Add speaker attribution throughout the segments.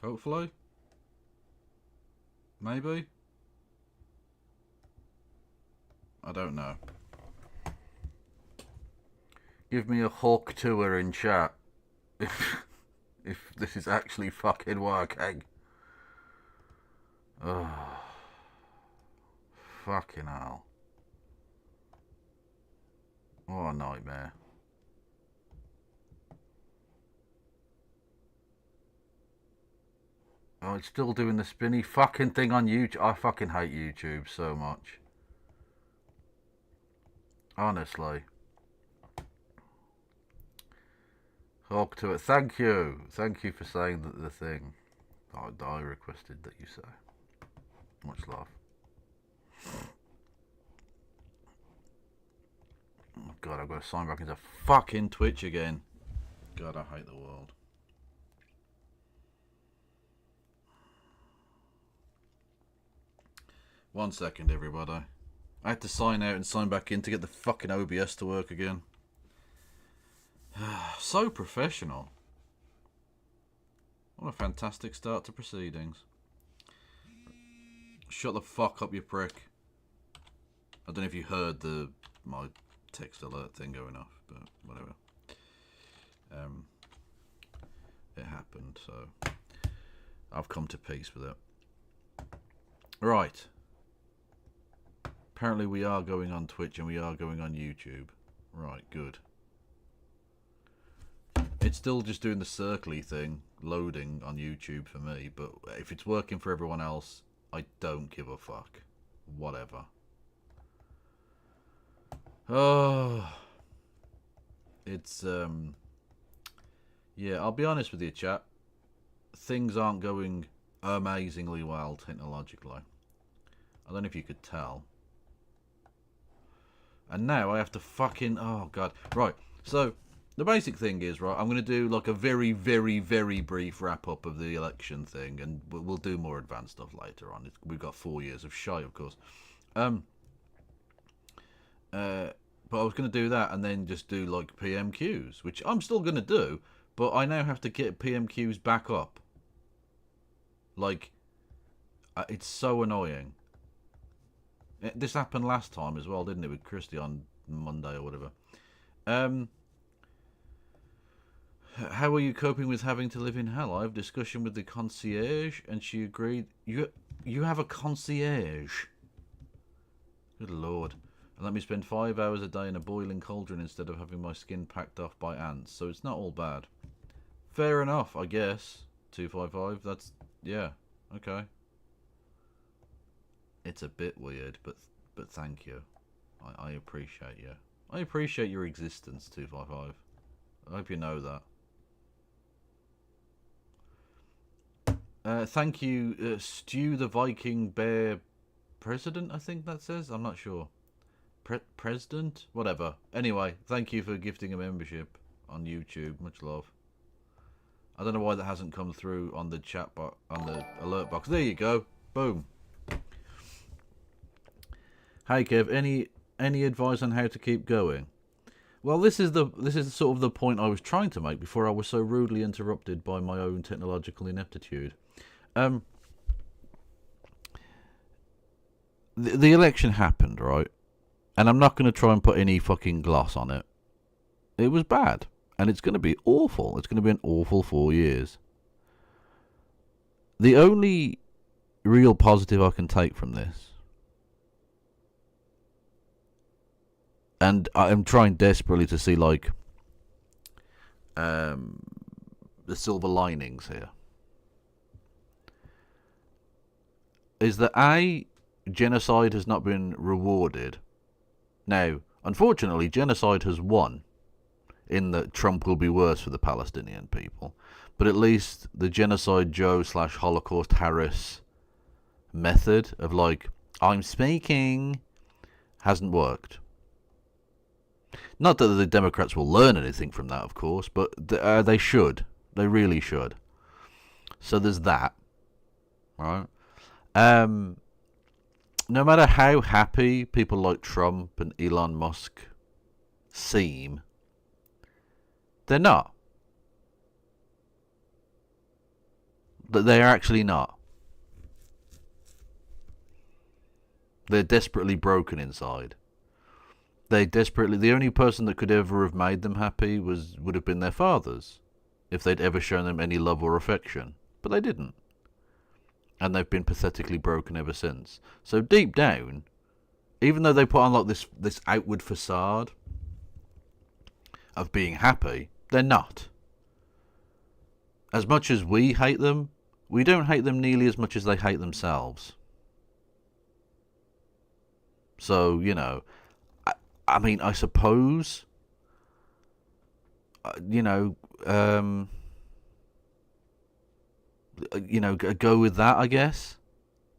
Speaker 1: Hopefully. Maybe. I don't know. Give me a hawk tour in chat if this is actually fucking working. Oh, fucking hell. What a nightmare. Oh, it's still doing the spinny fucking thing on YouTube. I fucking hate YouTube so much. Honestly. Hawk to it. Thank you. Thank you for saying the thing that I requested that you say. Much love. Oh God, I've got to sign back into fucking Twitch again. God, I hate the world. One second, everybody. I had to sign out and sign back in to get the fucking OBS to work again. So professional. What a fantastic start to proceedings. Shut the fuck up, you prick. I don't know if you heard my text alert thing going off, but whatever. It happened, so I've come to peace with it. Right. Apparently we are going on Twitch and we are going on YouTube. Right, good. It's still just doing the circly thing, loading on YouTube for me, but if it's working for everyone else, I don't give a fuck. Whatever. Oh. It's, yeah, I'll be honest with you, chat. Things aren't going amazingly well technologically. I don't know if you could tell. And now I have to fucking... Oh, God. Right, so the basic thing is, right, I'm going to do like a very, very, very brief wrap-up of the election thing, and we'll do more advanced stuff later on. We've got 4 years of shy, of course. But I was going to do that and then just do like PMQs, which I'm still going to do, but I now have to get PMQs back up. Like, it's so annoying. This happened last time as well, didn't it, with Christy on Monday or whatever. How are you coping with having to live in hell? I have discussion with the concierge, and she agreed. You have a concierge? Good lord. And let me spend 5 hours a day in a boiling cauldron instead of having my skin packed off by ants. So it's not all bad. Fair enough, I guess. 255. That's, yeah, okay. It's a bit weird, but thank you. I appreciate you. I appreciate your existence, 255. I hope you know that. Thank you, Stew the Viking Bear President, I think that says. I'm not sure. President? Whatever. Anyway, thank you for gifting a membership on YouTube. Much love. I don't know why that hasn't come through on the chat box, on the alert box. There you go. Boom. Hey Kev, any advice on how to keep going? Well, this is sort of the point I was trying to make before I was so rudely interrupted by my own technological ineptitude. The election happened, right? And I'm not going to try and put any fucking gloss on it. It was bad. And it's going to be awful. It's going to be an awful 4 years. The only real positive I can take from this, and I'm trying desperately to see, like, the silver linings here, is that genocide has not been rewarded. Now, unfortunately, genocide has won, in that Trump will be worse for the Palestinian people. But at least the Genocide Joe / Holocaust Harris method of, like, I'm speaking, hasn't worked. Not that the Democrats will learn anything from that, of course, but they should. They really should. So there's that. Right? No matter how happy people like Trump and Elon Musk seem, they're not. That they're actually not. They're desperately broken inside. The only person that could ever have made them happy would have been their fathers, if they'd ever shown them any love or affection. But they didn't. And they've been pathetically broken ever since. So deep down, even though they put on like this outward facade of being happy, they're not. As much as we hate them, we don't hate them nearly as much as they hate themselves. So, you know, I mean, I suppose, go with that, I guess.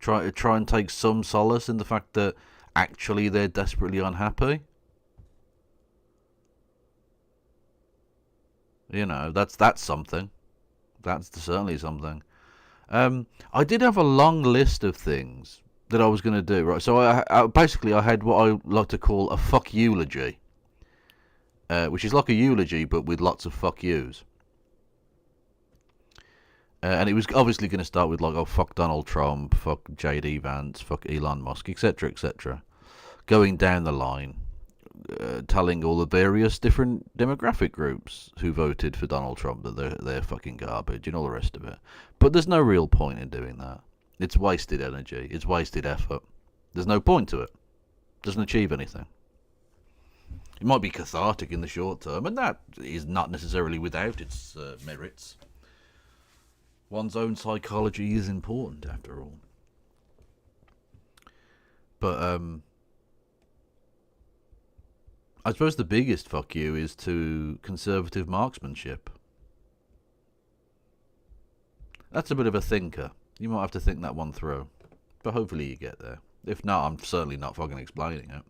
Speaker 1: Try and take some solace in the fact that actually they're desperately unhappy. You know, that's something. That's certainly something. I did have a long list of things that I was going to do, right? So I had what I like to call a fuck eulogy, which is like a eulogy but with lots of fuck yous. And it was obviously going to start with like, oh, fuck Donald Trump, fuck J.D. Vance, fuck Elon Musk, etc., etc. Going down the line, telling all the various different demographic groups who voted for Donald Trump that they're fucking garbage and all the rest of it. But there's no real point in doing that. It's wasted energy. It's wasted effort. There's no point to it. Doesn't achieve anything. It might be cathartic in the short term, and that is not necessarily without its merits. One's own psychology is important, after all. But I suppose the biggest fuck you is to conservative marksmanship. That's a bit of a thinker. You might have to think that one through. But hopefully you get there. If not, I'm certainly not fucking explaining it.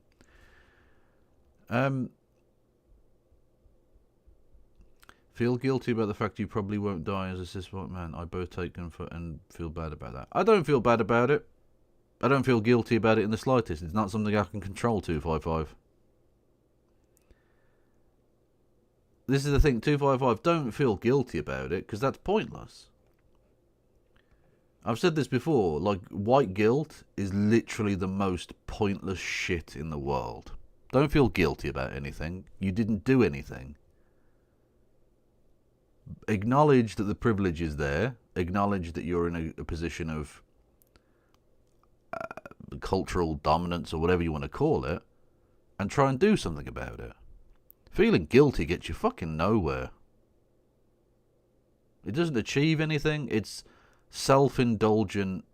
Speaker 1: Feel guilty about the fact you probably won't die as a cis white man. I both take comfort and feel bad about that. I don't feel bad about it. I don't feel guilty about it in the slightest. It's not something I can control, 255. This is the thing, 255, don't feel guilty about it, because that's pointless. I've said this before, like, white guilt is literally the most pointless shit in the world. Don't feel guilty about anything. You didn't do anything. Acknowledge that the privilege is there. Acknowledge that you're in a position of cultural dominance, or whatever you want to call it, and try and do something about it. Feeling guilty gets you fucking nowhere. It doesn't achieve anything. It's self-indulgent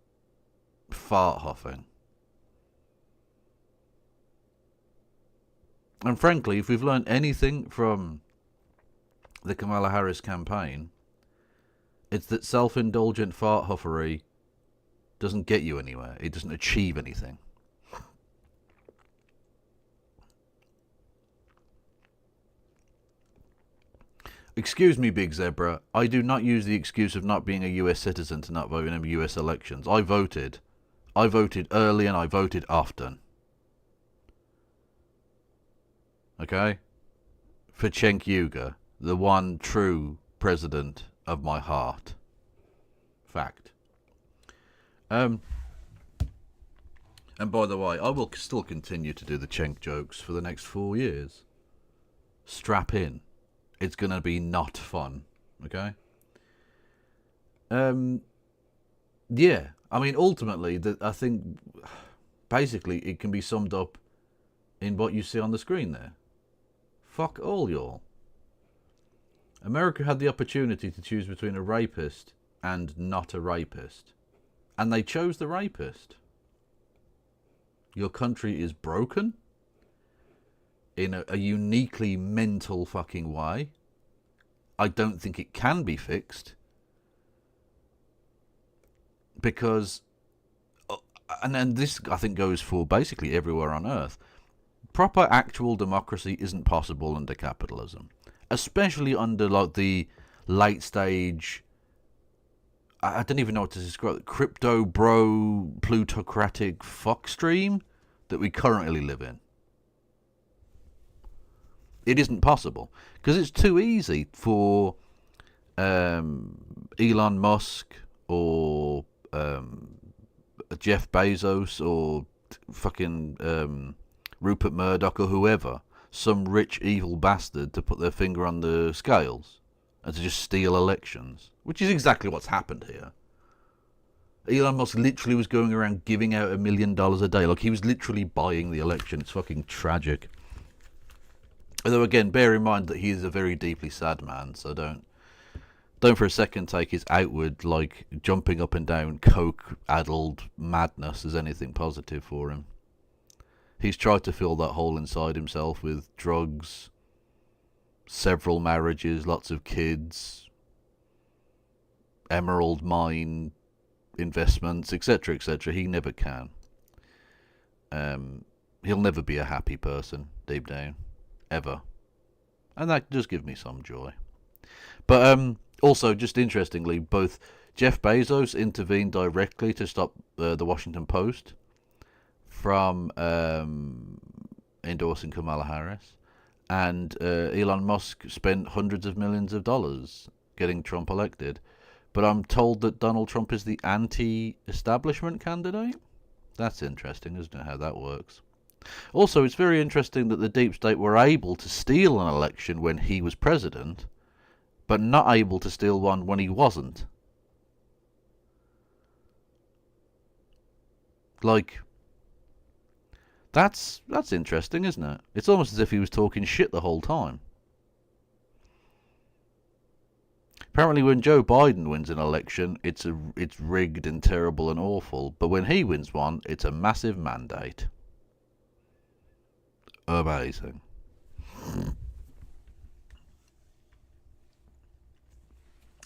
Speaker 1: fart huffing. And frankly, if we've learned anything from the Kamala Harris campaign, it's that self-indulgent fart huffery doesn't get you anywhere. It doesn't achieve anything. Excuse me, Big Zebra. I do not use the excuse of not being a US citizen to not vote in US elections. I voted. I voted early and I voted often. Okay? For Cenk Uygur, the one true president of my heart. Fact. And by the way, I will still continue to do the Cenk jokes for the next 4 years. Strap in. It's going to be not fun, okay? Yeah, I mean, ultimately, I think, basically, it can be summed up in what you see on the screen there. Fuck all y'all. America had the opportunity to choose between a rapist and not a rapist. And they chose the rapist. Your country is broken in a uniquely mental fucking way. I don't think it can be fixed. Because, and this I think goes for basically everywhere on Earth, proper actual democracy isn't possible under capitalism. Especially under like the late stage, I don't even know what to describe, crypto bro plutocratic fuck stream that we currently live in. It isn't possible because it's too easy for Elon Musk or Jeff Bezos or fucking Rupert Murdoch or whoever, some rich evil bastard to put their finger on the scales and to just steal elections, which is exactly what's happened here. Elon Musk literally was going around giving out $1 million a day. Like, he was literally buying the election. It's fucking tragic. Although, again, bear in mind that he is a very deeply sad man, so don't for a second take his outward, like, jumping up and down, coke-addled madness as anything positive for him. He's tried to fill that hole inside himself with drugs, several marriages, lots of kids, emerald mine investments, etc., etc. He never can. He'll never be a happy person, deep down. Ever. And that does give me some joy. But, also, just interestingly, both Jeff Bezos intervened directly to stop the Washington Post from endorsing Kamala Harris, and Elon Musk spent hundreds of millions of dollars getting Trump elected. But I'm told that Donald Trump is the anti-establishment candidate. That's interesting, isn't it, how that works? Also, it's very interesting that the deep state were able to steal an election when he was president, but not able to steal one when he wasn't. Like, that's interesting, isn't it? It's almost as if he was talking shit the whole time. Apparently, when Joe Biden wins an election, it's rigged and terrible and awful. But when he wins one, it's a massive mandate. Amazing.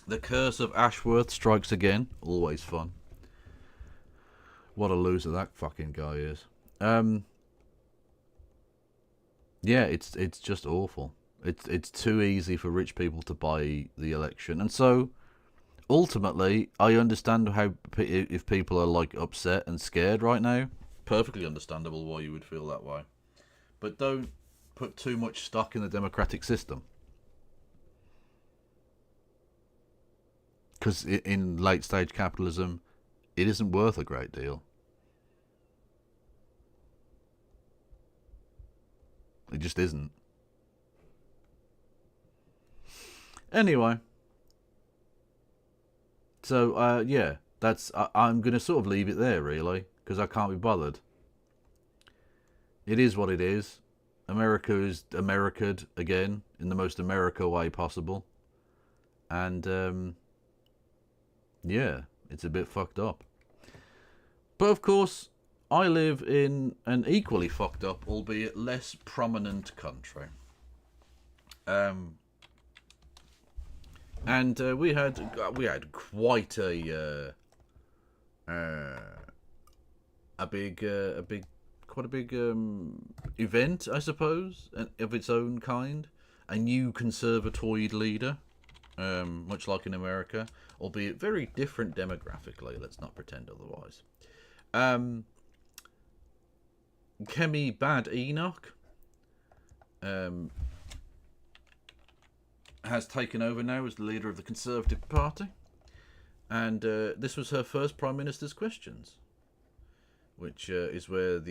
Speaker 1: The curse of Ashworth strikes again. Always fun. What a loser that fucking guy is. Yeah, it's just awful. It's too easy for rich people to buy the election, and so ultimately, I understand how if people are like upset and scared right now. Perfectly understandable why you would feel that way, but don't put too much stock in the democratic system, because in late stage capitalism, it isn't worth a great deal. It just isn't. Anyway, so yeah, I'm gonna sort of leave it there really, because I can't be bothered. It is what it is. America is America'd again in the most America way possible, and yeah, it's a bit fucked up. But of course, I live in an equally fucked up, albeit less prominent country. And we had quite a big event, I suppose, of its own kind. A new conservatoid leader, much like in America, albeit very different demographically. Let's not pretend otherwise. Kemi Bad Enoch has taken over now as the leader of the Conservative Party, and this was her first Prime Minister's questions, which is where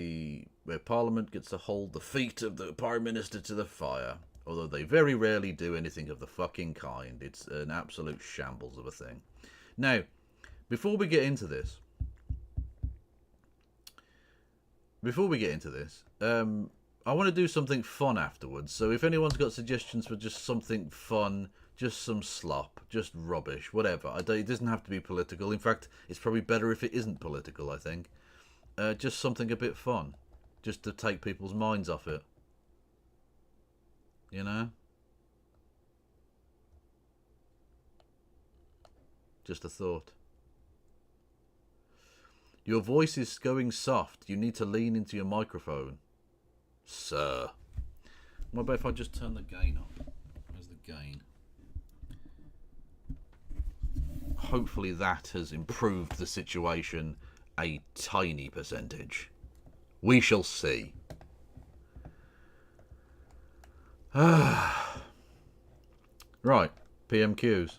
Speaker 1: Parliament gets to hold the feet of the Prime Minister to the fire, although they very rarely do anything of the fucking kind. It's an absolute shambles of a thing. Now, before we get into this, I want to do something fun afterwards, so if anyone's got suggestions for just something fun, just some slop, just rubbish, whatever. It doesn't have to be political. In fact, it's probably better if it isn't political, I think. Just something a bit fun, just to take people's minds off it. You know? Just a thought. Your voice is going soft. You need to lean into your microphone. Sir. What about if I just turn the gain up? Where's the gain? Hopefully that has improved the situation a tiny percentage. We shall see. Right, PMQs.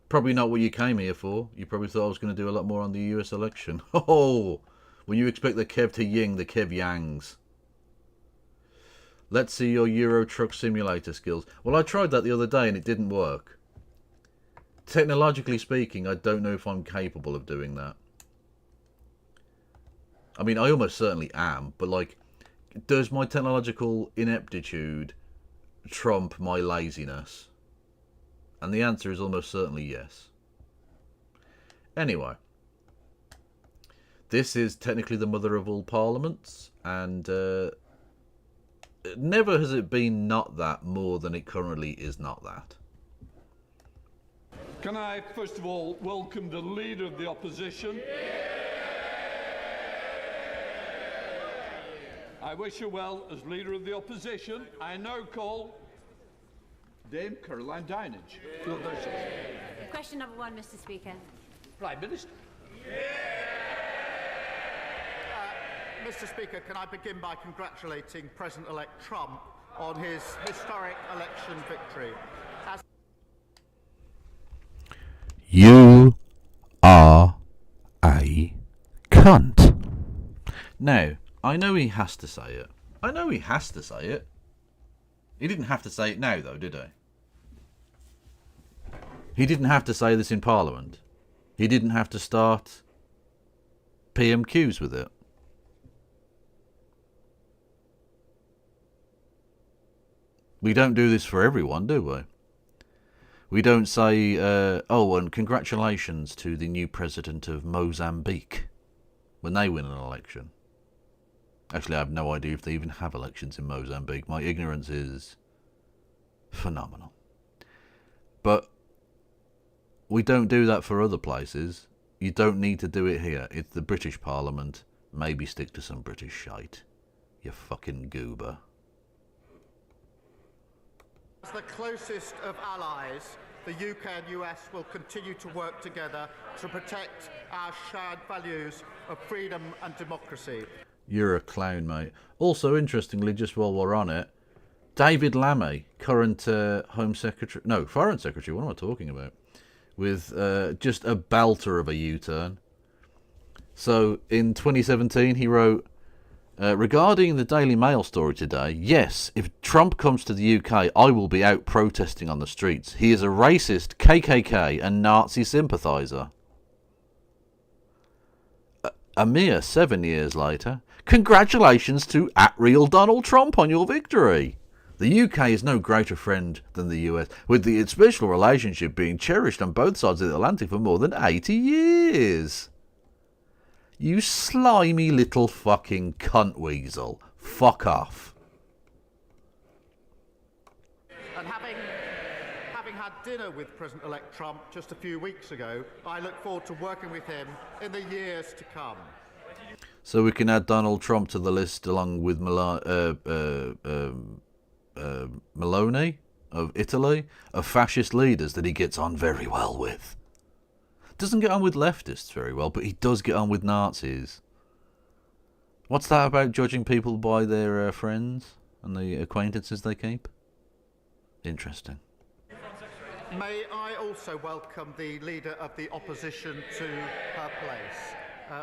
Speaker 1: Probably not what you came here for. You probably thought I was going to do a lot more on the US election. Oh, when you expect the Kev to ying, the Kev yangs. Let's see your Euro Truck Simulator skills. Well, I tried that the other day and it didn't work. Technologically speaking, I don't know if I'm capable of doing that. I mean, I almost certainly am, but like, does my technological ineptitude trump my laziness? And the answer is almost certainly yes. Anyway, this is technically the mother of all parliaments, and never has it been not that more than it currently is not that.
Speaker 2: Can I, first of all, welcome the Leader of the Opposition? I wish her well as Leader of the Opposition. I now call Dame Caroline Dinenage.
Speaker 3: Question number 1, Mr. Speaker.
Speaker 2: Prime Minister.
Speaker 4: Mr. Speaker, can I begin by congratulating President-elect Trump on his historic election victory?
Speaker 1: You are a cunt. Now, I know he has to say it. I know he has to say it. He didn't have to say it now, though, did he? He didn't have to say this in Parliament. He didn't have to start PMQs with it. We don't do this for everyone, do we? We don't say, oh, and congratulations to the new president of Mozambique when they win an election. Actually, I have no idea if they even have elections in Mozambique. My ignorance is phenomenal. But we don't do that for other places. You don't need to do it here. It's the British Parliament. Maybe stick to some British shite. You fucking goober.
Speaker 4: As the closest of allies, the UK and US will continue to work together to protect our shared values of freedom and democracy.
Speaker 1: You're a clown, mate. Also, interestingly, just while we're on it, David Lammy, current Home Secretary... No, Foreign Secretary, what am I talking about? With just a belter of a U-turn. So, in 2017, he wrote... regarding the Daily Mail story today, yes, if Trump comes to the UK, I will be out protesting on the streets. He is a racist, KKK and Nazi sympathiser. A mere 7 years later, congratulations to @real Donald Trump on your victory. The UK is no greater friend than the US, with the special relationship being cherished on both sides of the Atlantic for more than 80 years. You slimy little fucking cunt weasel. Fuck off.
Speaker 4: And having had dinner with President-elect Trump just a few weeks ago, I look forward to working with him in the years to come.
Speaker 1: So we can add Donald Trump to the list along with Meloni of Italy, of fascist leaders that he gets on very well with. Doesn't get on with leftists very well, but he does get on with Nazis. What's that about judging people by their friends and the acquaintances they keep? Interesting.
Speaker 4: May I also welcome the Leader of the Opposition to her place.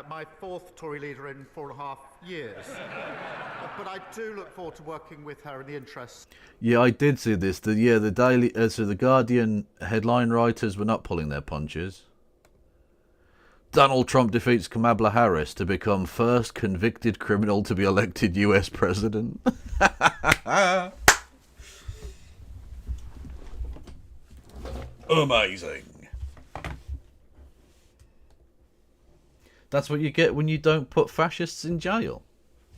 Speaker 4: My fourth Tory leader in 4.5 years. But I do look forward to working with her in the interests.
Speaker 1: Yeah, I did see this. The Daily, so the Guardian headline writers were not pulling their punches. Donald Trump defeats Kamala Harris to become first convicted criminal to be elected US president. Amazing. That's what you get when you don't put fascists in jail.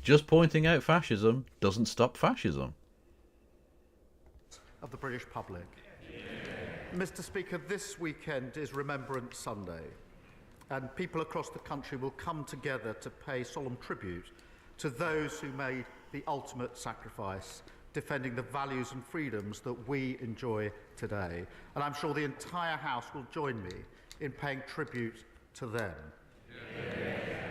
Speaker 1: Just pointing out fascism doesn't stop fascism.
Speaker 4: Of the British public. Mr. Speaker, this weekend is Remembrance Sunday, and people across the country will come together to pay solemn tribute to those who made the ultimate sacrifice, defending the values and freedoms that we enjoy today. And I'm sure the entire House will join me in paying tribute to them.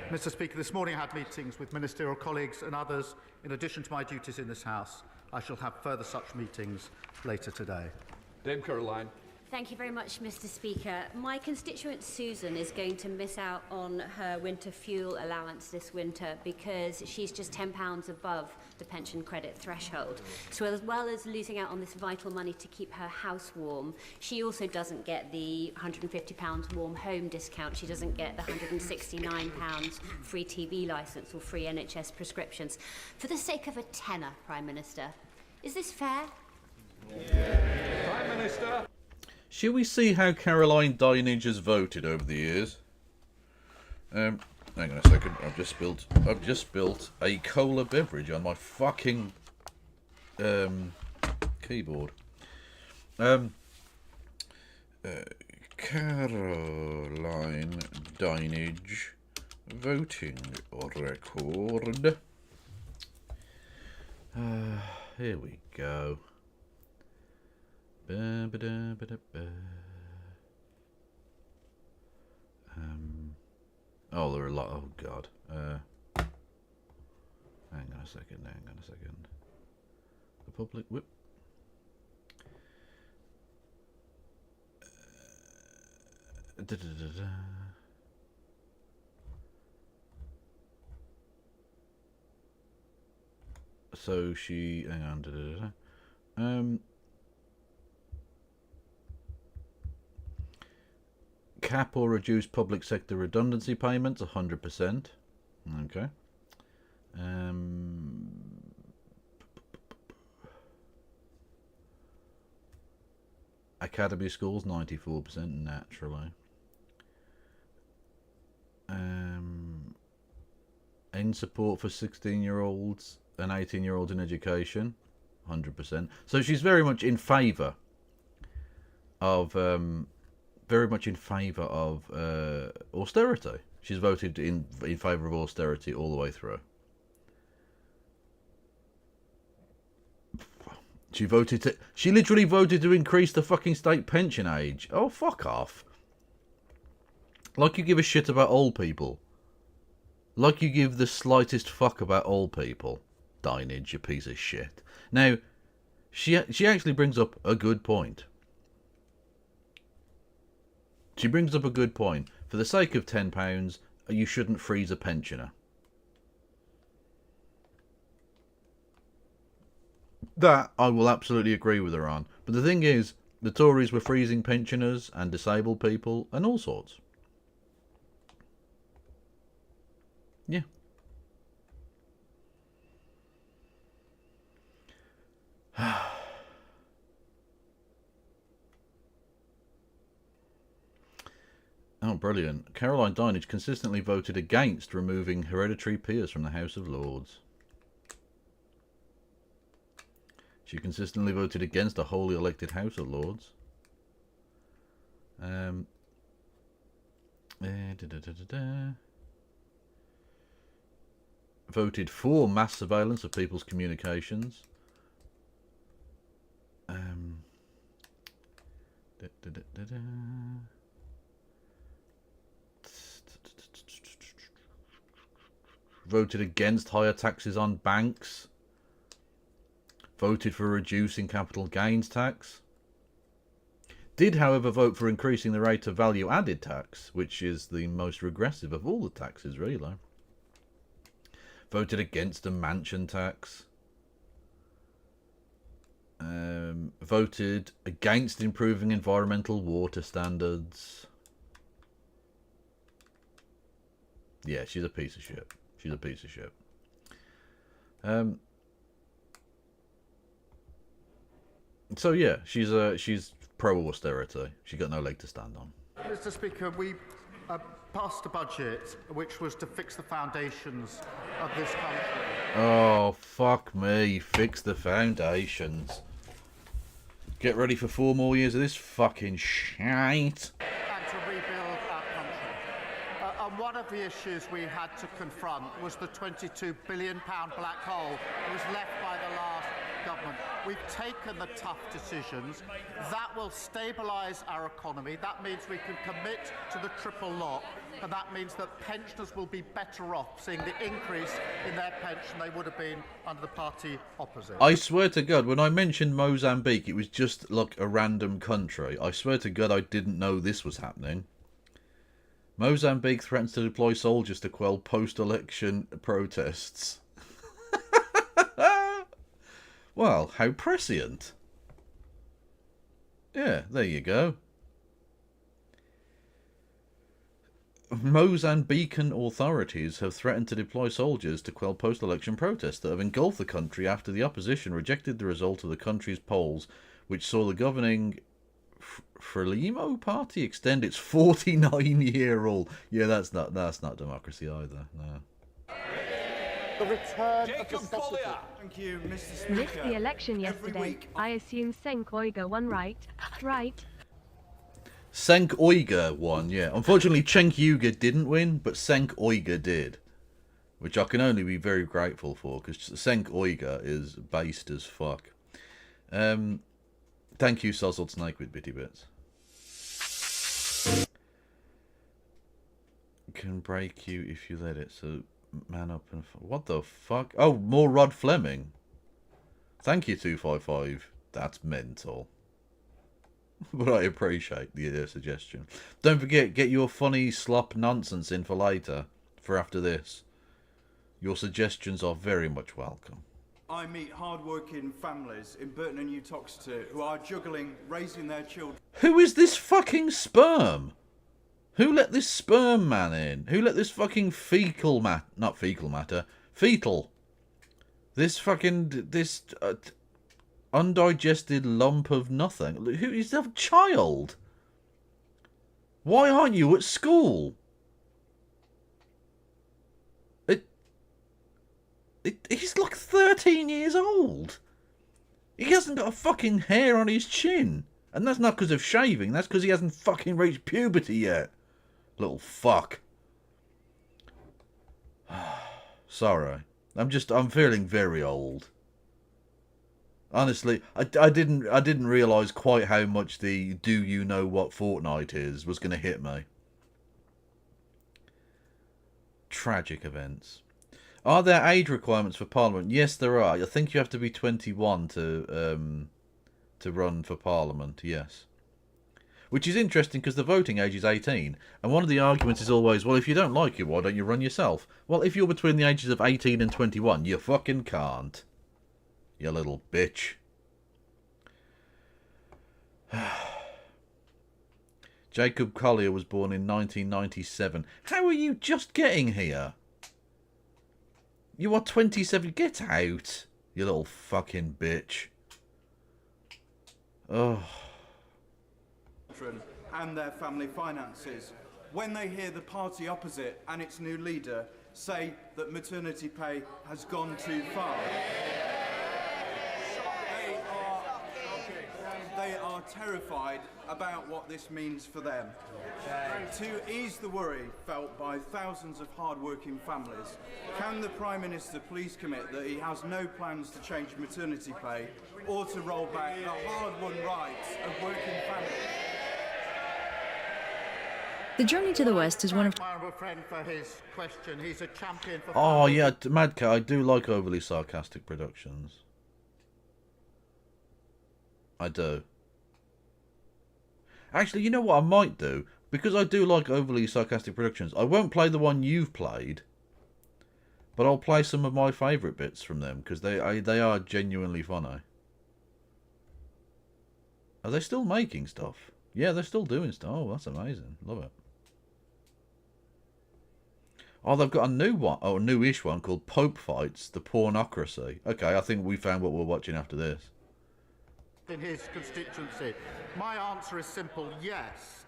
Speaker 4: Mr. Speaker, this morning I had meetings with ministerial colleagues and others. In addition to my duties in this House, I shall have further such meetings later today.
Speaker 2: Dame Caroline.
Speaker 3: Thank you very much, Mr. Speaker. My constituent Susan is going to miss out on her winter fuel allowance this winter because she's just £10 above the pension credit threshold. So as well as losing out on this vital money to keep her house warm, she also doesn't get the £150 warm home discount. She doesn't get the £169 free TV licence or free NHS prescriptions. For the sake of a tenner, Prime Minister, is this fair?
Speaker 2: Prime Minister.
Speaker 1: Shall we see how Caroline Dinenage has voted over the years? Hang on a second. I've just spilled a cola beverage on my fucking keyboard. Caroline Dinenage voting record. Here we go. Oh, there are a lot. Oh, God. Hang on a second. The public whip. So she. Hang on. Cap or reduce public sector redundancy payments, 100%. Okay. Academy schools, 94%, naturally. End support for 16-year-olds and 18-year-olds in education, 100%. So she's very much in favour of austerity. She's voted in favour of austerity all the way through. She literally voted to increase the fucking state pension age. Oh, fuck off. Like you give a shit about old people. Like you give the slightest fuck about old people. Dinenage, you piece of shit. Now, she actually brings up a good point. She brings up a good point. For the sake of £10, you shouldn't freeze a pensioner. That I will absolutely agree with her on. But the thing is, the Tories were freezing pensioners and disabled people and all sorts. Yeah. Oh, brilliant. Caroline Dinenage consistently voted against removing hereditary peers from the House of Lords. She consistently voted against a wholly elected House of Lords. Voted for mass surveillance of people's communications. Voted against higher taxes on banks. Voted for reducing capital gains tax. Did, however, vote for increasing the rate of value-added tax, which is the most regressive of all the taxes, really. Voted against a mansion tax. Voted against improving environmental water standards. Yeah, she's a piece of shit. She's a piece of shit. So yeah, she's pro austerity. She got no leg to stand on.
Speaker 4: Mr. Speaker, we passed a budget which was to fix the foundations of this country.
Speaker 1: Oh, fuck me. Fix the foundations. Get ready for 4 more years of this fucking shite.
Speaker 4: And to rebuild our country. And one of the issues we had to confront was the £22 billion black hole that was left by the last government. We've taken the tough decisions. That will stabilise our economy. That means we can commit to the triple lock, and that means that pensioners will be better off seeing the increase in their pension they would have been under the party opposite.
Speaker 1: I swear to God, when I mentioned Mozambique, it was just like a random country. I swear to God, I didn't know this was happening. Mozambique threatens to deploy soldiers to quell post-election protests. Well, how prescient. Yeah, there you go. Mozambican authorities have threatened to deploy soldiers to quell post-election protests that have engulfed the country after the opposition rejected the result of the country's polls, which saw the governing Frelimo party extend its 49-year-old. Yeah, that's not democracy either. No.
Speaker 4: The return of necessity.
Speaker 5: Thank you, Mr. Speaker.
Speaker 6: Missed the election yesterday. I assume Cenk Uygur won, right? Right.
Speaker 1: Cenk Uygur won, yeah. Unfortunately, Cenk Uygur didn't win, but Cenk Uygur did. Which I can only be very grateful for, because Cenk Uygur is based as fuck. Thank you, Sozzled Snake with Bitty Bits. Can break you if you let it, so man up and... What the fuck? Oh, more Rod Fleming. Thank you, 255. That's mental. But I appreciate the suggestion. Don't forget, get your funny slop nonsense in for later, for after this. Your suggestions are very much welcome.
Speaker 5: I meet hard-working families in Burton and Uttoxeter who are juggling raising their children.
Speaker 1: Who is this fucking sperm? Who let this sperm man in? Who let this fucking fecal matter. This fucking, undigested lump of nothing. Who is a child? Why aren't you at school? He's like 13 years old. He hasn't got a fucking hair on his chin. And that's not because of shaving. That's because he hasn't fucking reached puberty yet. Little fuck. Sorry. I'm feeling very old. Honestly, I didn't realise quite how much the "do you know what Fortnite is" was going to hit me. Tragic events. Are there age requirements for Parliament? Yes, there are. I think you have to be 21 to run for Parliament, yes. Which is interesting because the voting age is 18. And one of the arguments is always, well, if you don't like it, why don't you run yourself? Well, if you're between the ages of 18 and 21, you fucking can't. You little bitch. Jacob Collier was born in 1997. How are you just getting here? You are 27. Get out, you little fucking bitch. Oh.
Speaker 5: And their family finances when they hear the party opposite and its new leader say that maternity pay has gone too far. They are terrified about what this means for them. To ease the worry felt by thousands of hard-working families, can the Prime Minister please commit that he has no plans to change maternity pay or to roll back the hard-won rights of working families?
Speaker 7: The journey to the West is one of...
Speaker 4: My honourable friend for his question. He's a champion for...
Speaker 1: Oh, yeah, Madcat, I do like overly sarcastic productions. I do. Actually, you know what I might do? Because I do like overly sarcastic productions, I won't play the one you've played, but I'll play some of my favourite bits from them, because they are genuinely funny. Are they still making stuff? Yeah, they're still doing stuff. Oh, that's amazing. Love it. Oh, they've got a new one. Oh, a newish one called Pope Fights, the Pornocracy. Okay, I think we found what we're watching after this.
Speaker 4: In his constituency. My answer is simple, yes.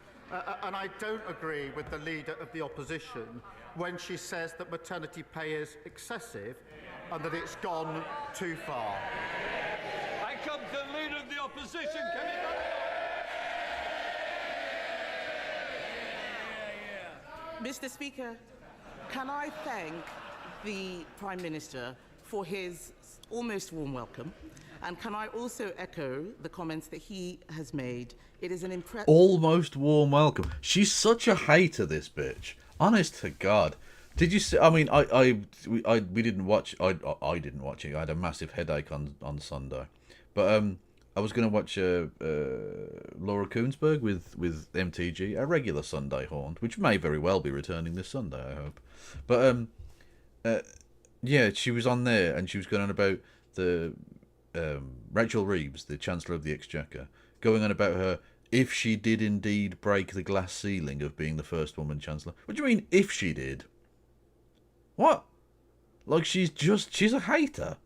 Speaker 4: And I don't agree with the leader of the opposition when she says that maternity pay is excessive and that it's gone too far.
Speaker 2: I come to the leader of the opposition.
Speaker 8: Mr. Speaker, can I thank the Prime Minister for his almost warm welcome. And can I also echo the comments that he has made? It is an impressive...
Speaker 1: Almost warm welcome. She's such a hater, this bitch. Honest to God. Did you see? I mean, we didn't watch. I didn't watch it. I had a massive headache on Sunday, but I was going to watch Laura Koonsberg with MTG, a regular Sunday haunt, which may very well be returning this Sunday, I hope. But yeah, she was on there and she was going on about the Rachel Reeves, the Chancellor of the Exchequer, going on about her if she did indeed break the glass ceiling of being the first woman Chancellor. What do you mean, if she did? What? Like, she's a hater.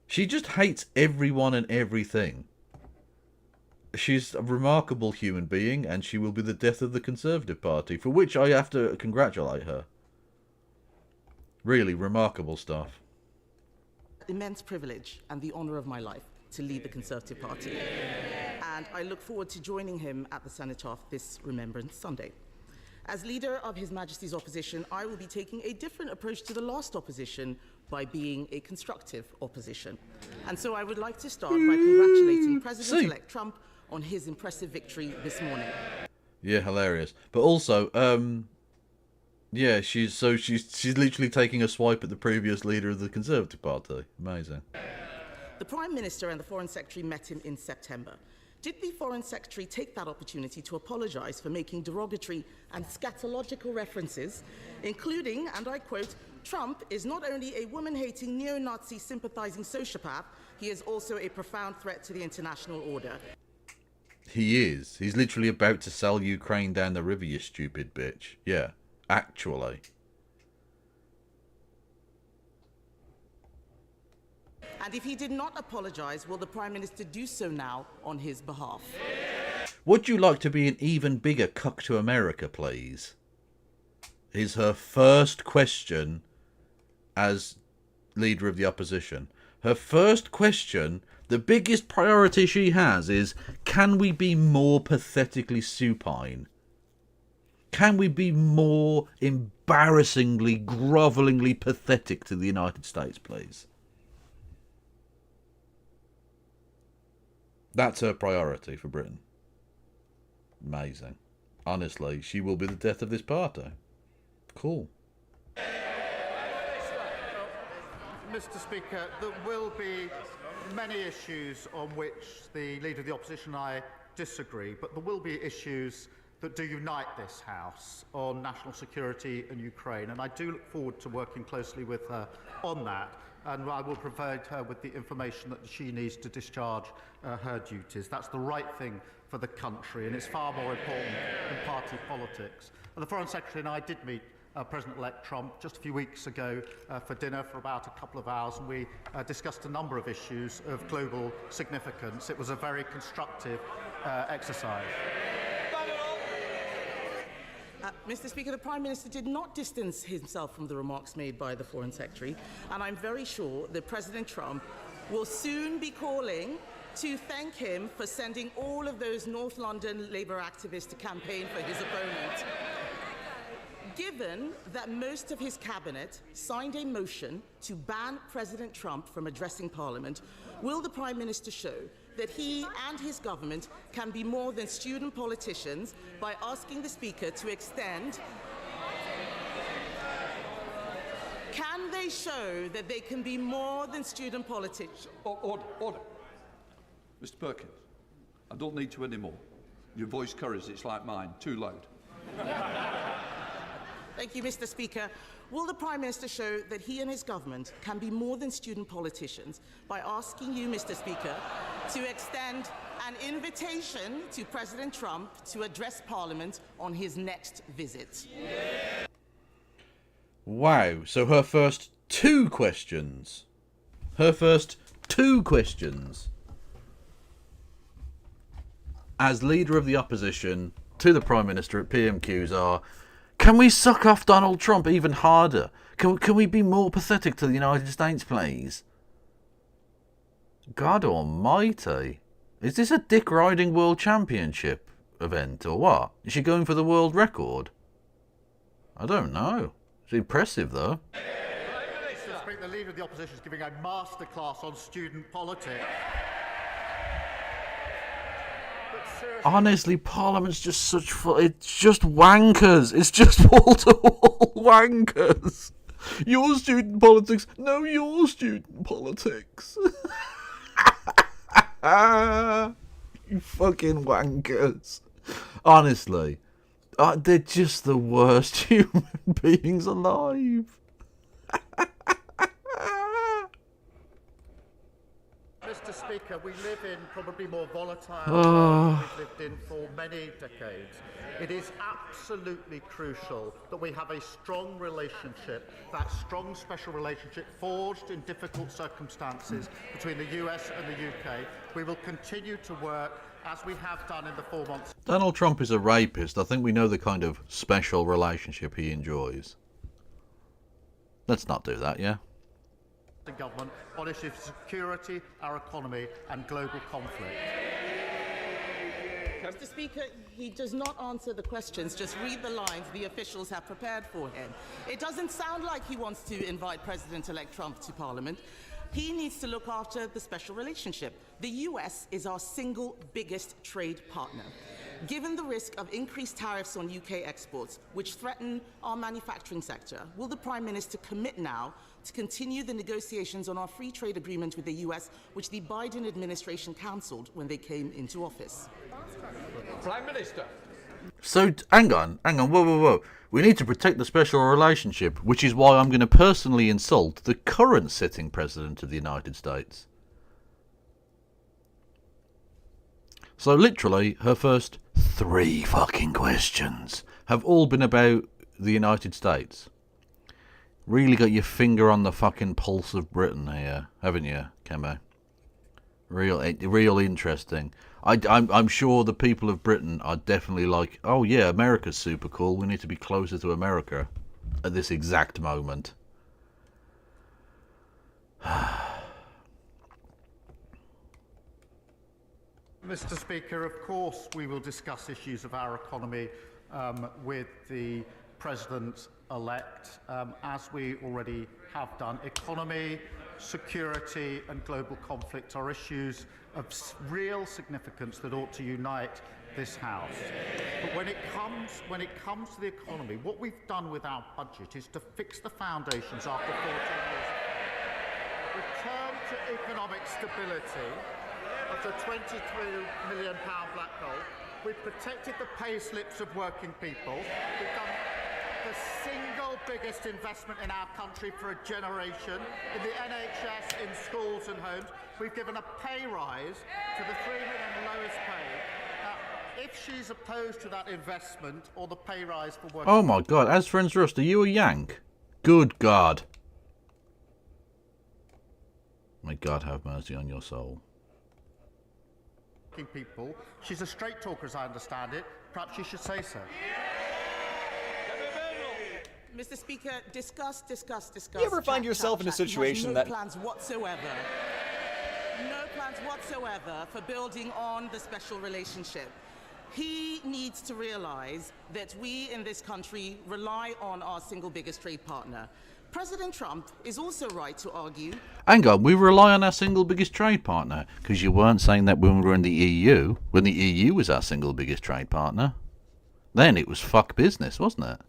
Speaker 1: She just hates everyone and everything. She's a remarkable human being, and she will be the death of the Conservative Party, for which I have to congratulate her. Really remarkable stuff.
Speaker 8: Immense privilege and the honour of my life to lead the Conservative Party. And I look forward to joining him at the Cenotaph this Remembrance Sunday. As leader of His Majesty's opposition, I will be taking a different approach to the last opposition by being a constructive opposition. And so I would like to start by congratulating President-elect Trump on his impressive victory this morning.
Speaker 1: Yeah, hilarious. But also, yeah, she's literally taking a swipe at the previous leader of the Conservative Party. Amazing.
Speaker 8: The Prime Minister and the Foreign Secretary met him in September. Did the Foreign Secretary take that opportunity to apologise for making derogatory and scatological references, including, and I quote, Trump is not only a woman-hating, neo-Nazi sympathising sociopath, he is also a profound threat to the international order.
Speaker 1: He is. He's literally about to sell Ukraine down the river, you stupid bitch. Yeah, actually.
Speaker 8: And if he did not apologise, will the Prime Minister do so now on his behalf?
Speaker 1: Would you like to be an even bigger cuck to America, please? Is her first question as leader of the opposition. Her first question, the biggest priority she has is, can we be more pathetically supine? Can we be more embarrassingly, grovellingly pathetic to the United States, please? That's her priority for Britain. Amazing. Honestly, she will be the death of this party. Cool.
Speaker 4: Mr. Speaker, there will be many issues on which the Leader of the Opposition and I disagree, but there will be issues that do unite this House on national security and Ukraine, and I do look forward to working closely with her on that, and I will provide her with the information that she needs to discharge her duties. That's the right thing for the country, and it's far more important than party politics. And the Foreign Secretary and I did meet President-elect Trump just a few weeks ago for dinner for about a couple of hours, and we discussed a number of issues of global significance. It was a very constructive exercise.
Speaker 8: Mr. Speaker, the Prime Minister did not distance himself from the remarks made by the Foreign Secretary, and I'm very sure that President Trump will soon be calling to thank him for sending all of those North London Labour activists to campaign for his opponent. Given that most of his cabinet signed a motion to ban President Trump from addressing Parliament, will the Prime Minister show that he and his government can be more than student politicians by asking the Speaker to extend? Can they show that they can be more than student politicians?
Speaker 2: Order, order. Mr. Perkins, I don't need to anymore. Your voice curries, it's like mine, too loud.
Speaker 8: Thank you, Mr. Speaker. Will the Prime Minister show that he and his government can be more than student politicians by asking you, Mr. Speaker, to extend an invitation to President Trump to address Parliament on his next visit?
Speaker 1: Wow, so her first two questions. Her first two questions as leader of the opposition to the Prime Minister at PMQs are, can we suck off Donald Trump even harder? Can we be more pathetic to the United States, please? God almighty. Is this a dick riding world championship event or what? Is she going for the world record? I don't know. It's impressive though.
Speaker 4: the Leader of the Opposition is giving a masterclass on student politics.
Speaker 1: Honestly, Parliament's just such it's just wankers. It's just wall-to-wall wankers. Your student politics. No, your student politics. You fucking wankers. Honestly. They're just the worst human beings alive.
Speaker 4: Mr. Speaker, we live in probably more volatile world than we've lived in for many decades. It is absolutely crucial that we have a strong relationship, that strong special relationship forged in difficult circumstances between the US and the UK. We will continue to work as we have done in the 4 months.
Speaker 1: Donald Trump is a rapist. I think we know the kind of special relationship he enjoys. Let's not do that, yeah?
Speaker 4: The government on issues of security, our economy and global conflict.
Speaker 8: Mr. Speaker, he does not answer the questions. Just read the lines the officials have prepared for him. It doesn't sound like he wants to invite President-elect Trump to Parliament. He needs to look after the special relationship. The US is our single biggest trade partner. Given the risk of increased tariffs on UK exports, which threaten our manufacturing sector, will the Prime Minister commit now to continue the negotiations on our free trade agreement with the US, which the Biden administration cancelled when they came into office?
Speaker 2: Prime Minister.
Speaker 1: So, hang on, whoa. We need to protect the special relationship, which is why I'm going to personally insult the current sitting President of the United States. So literally, her first 3 fucking questions have all been about the United States. Really got your finger on the fucking pulse of Britain here, haven't you, Kemo? Real interesting. I'm sure the people of Britain are definitely like, oh yeah, America's super cool. We need to be closer to America at this exact moment.
Speaker 4: Mr. Speaker, of course we will discuss issues of our economy with the President-elect, as we already have done. Economy, security and global conflict are issues of real significance that ought to unite this House. But when it comes to the economy, what we've done with our budget is to fix the foundations after 14 years. Return to economic stability of the £23 million black hole. We've protected the pay slips of working people. We've done the single biggest investment in our country for a generation in the NHS, in schools and homes. We've given a pay rise to the 3 million lowest paid. Now, if she's opposed to that investment or the pay rise for working...
Speaker 1: Oh my God, as friends Rust, are you a Yank? Good God. May God have mercy on your soul.
Speaker 4: People. She's a straight talker, as I understand it. Perhaps she should say so.
Speaker 8: Mr. Speaker, discuss.
Speaker 9: You ever find yourself in a situation that...
Speaker 8: No plans whatsoever for building on the special relationship. He needs to realize that we in this country rely on our single biggest trade partner. President Trump is also right to argue...
Speaker 1: Hang on, we rely on our single biggest trade partner, because you weren't saying that when we were in the EU, when the EU was our single biggest trade partner. Then it was fuck business, wasn't it?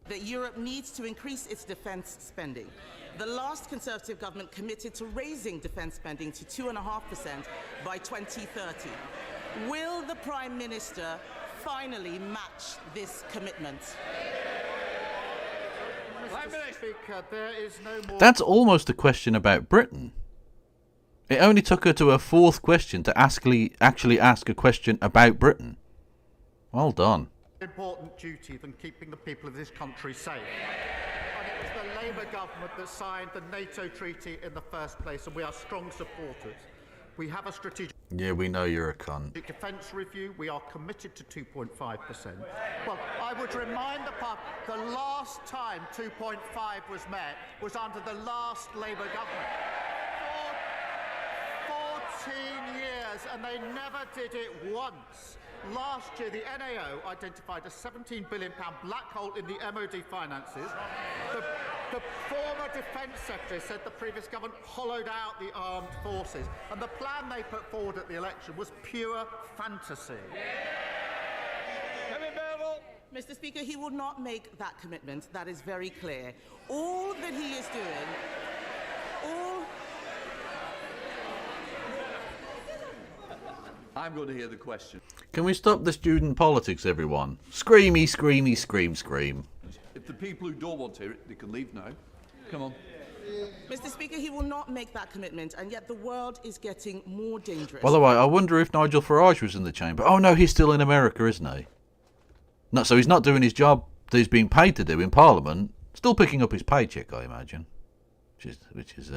Speaker 8: That Europe needs to increase its defence spending. The last Conservative government committed to raising defence spending to 2.5% by 2030. Will the Prime Minister finally match this commitment?
Speaker 4: Mr. Speaker, there is no more...
Speaker 1: That's almost a question about Britain. It only took her to her 4th question to actually ask a question about Britain. Well done.
Speaker 4: Important duty than keeping the people of this country safe. And it was the Labour government that signed the NATO treaty in the first place, and we are strong supporters. We have a strategic...
Speaker 1: Yeah, we know you're a cunt.
Speaker 4: Defence review, we are committed to 2.5%. Well, I would remind the last time 2.5 was met was under the last Labour government. 14 years, and they never did it once. Last year, the NAO identified a £17 billion black hole in the MOD finances. The former Defence Secretary said the previous government hollowed out the armed forces, and the plan they put forward at the election was pure fantasy.
Speaker 8: Mr. Speaker, he will not make that commitment. That is very clear. All that he is doing,
Speaker 2: I'm going to hear the question.
Speaker 1: Can we stop the student politics, everyone? Screamy, screamy, scream, scream.
Speaker 2: If the people who don't want to hear it, they can leave now. Come on.
Speaker 8: Mr. Speaker, he will not make that commitment, and yet the world is getting more dangerous.
Speaker 1: By the way, I wonder if Nigel Farage was in the chamber. Oh no, he's still in America, isn't he? No, so he's not doing his job that he's being paid to do in Parliament. Still picking up his paycheck, I imagine, which is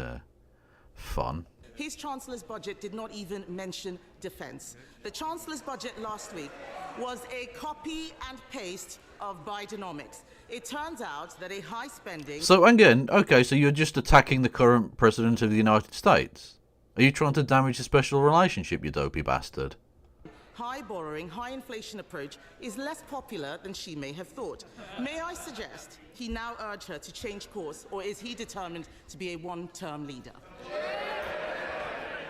Speaker 1: fun.
Speaker 8: His Chancellor's budget did not even mention defence. The Chancellor's budget last week was a copy and paste of Bidenomics. It turns out that a high spending...
Speaker 1: So again, okay, so you're just attacking the current President of the United States. Are you trying to damage the special relationship, you dopey bastard?
Speaker 8: High borrowing, high inflation approach is less popular than she may have thought. May I suggest he now urge her to change course, or is he determined to be a one-term leader?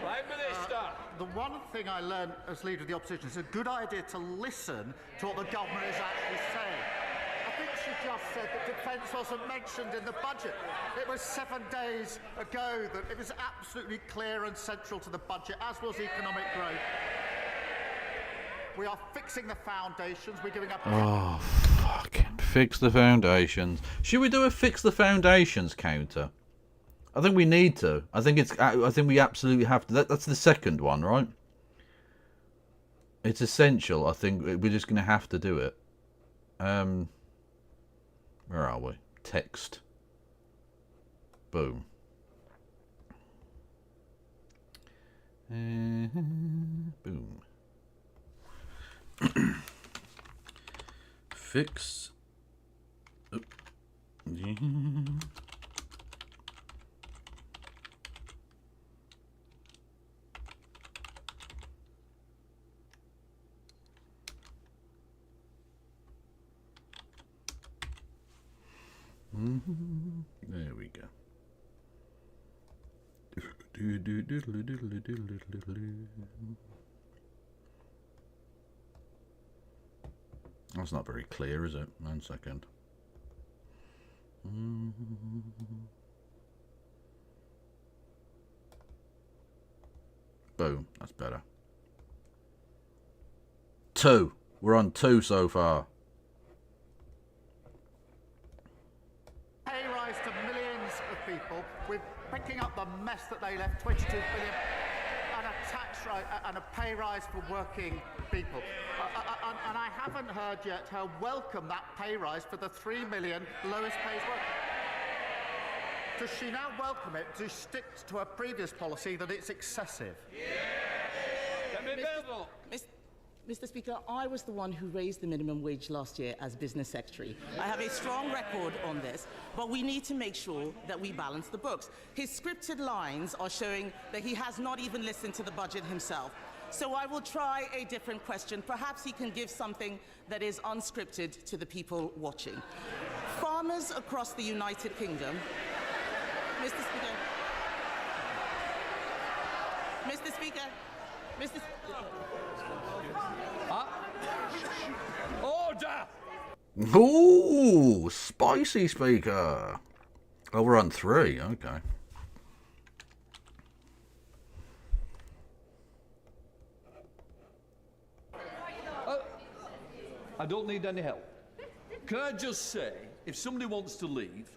Speaker 2: Prime Minister!
Speaker 4: The one thing I learned as Leader of the Opposition is a good idea to listen to what the government is actually saying. I think she just said that defence wasn't mentioned in the budget. It was 7 days ago that it was absolutely clear and central to the budget, as was economic growth. We are fixing the foundations. We're giving up...
Speaker 1: Oh, fucking fix the foundations. Should we do a fix the foundations counter? I think we need to. I think we absolutely have to. That's the second one, right? It's essential. I think we're just going to have to do it. Where are we? Text. Boom. Boom. Fix. There we go. That's not very clear, is it? 1 second. Boom. That's better. 2. We're on 2 so far.
Speaker 4: Pay rise to millions of people. We're picking up the mess that they left, 22 billion, and a tax rise and a pay rise for working people. And I haven't heard yet her welcome that pay rise for the 3 million lowest paid workers. Does she now welcome it? Does she stick to her previous policy that it's excessive?
Speaker 8: Mr. Speaker, I was the one who raised the minimum wage last year as business secretary. I have a strong record on this, but we need to make sure that we balance the books. His scripted lines are showing that he has not even listened to the budget himself. So I will try a different question. Perhaps he can give something that is unscripted to the people watching. Farmers across the United Kingdom... Mr. Speaker. Mr. Speaker. Mr.
Speaker 1: Order! Ooh, spicy speaker. Oh, we're on 3. Okay.
Speaker 2: I don't need any help. Can I just say, if somebody wants to leave,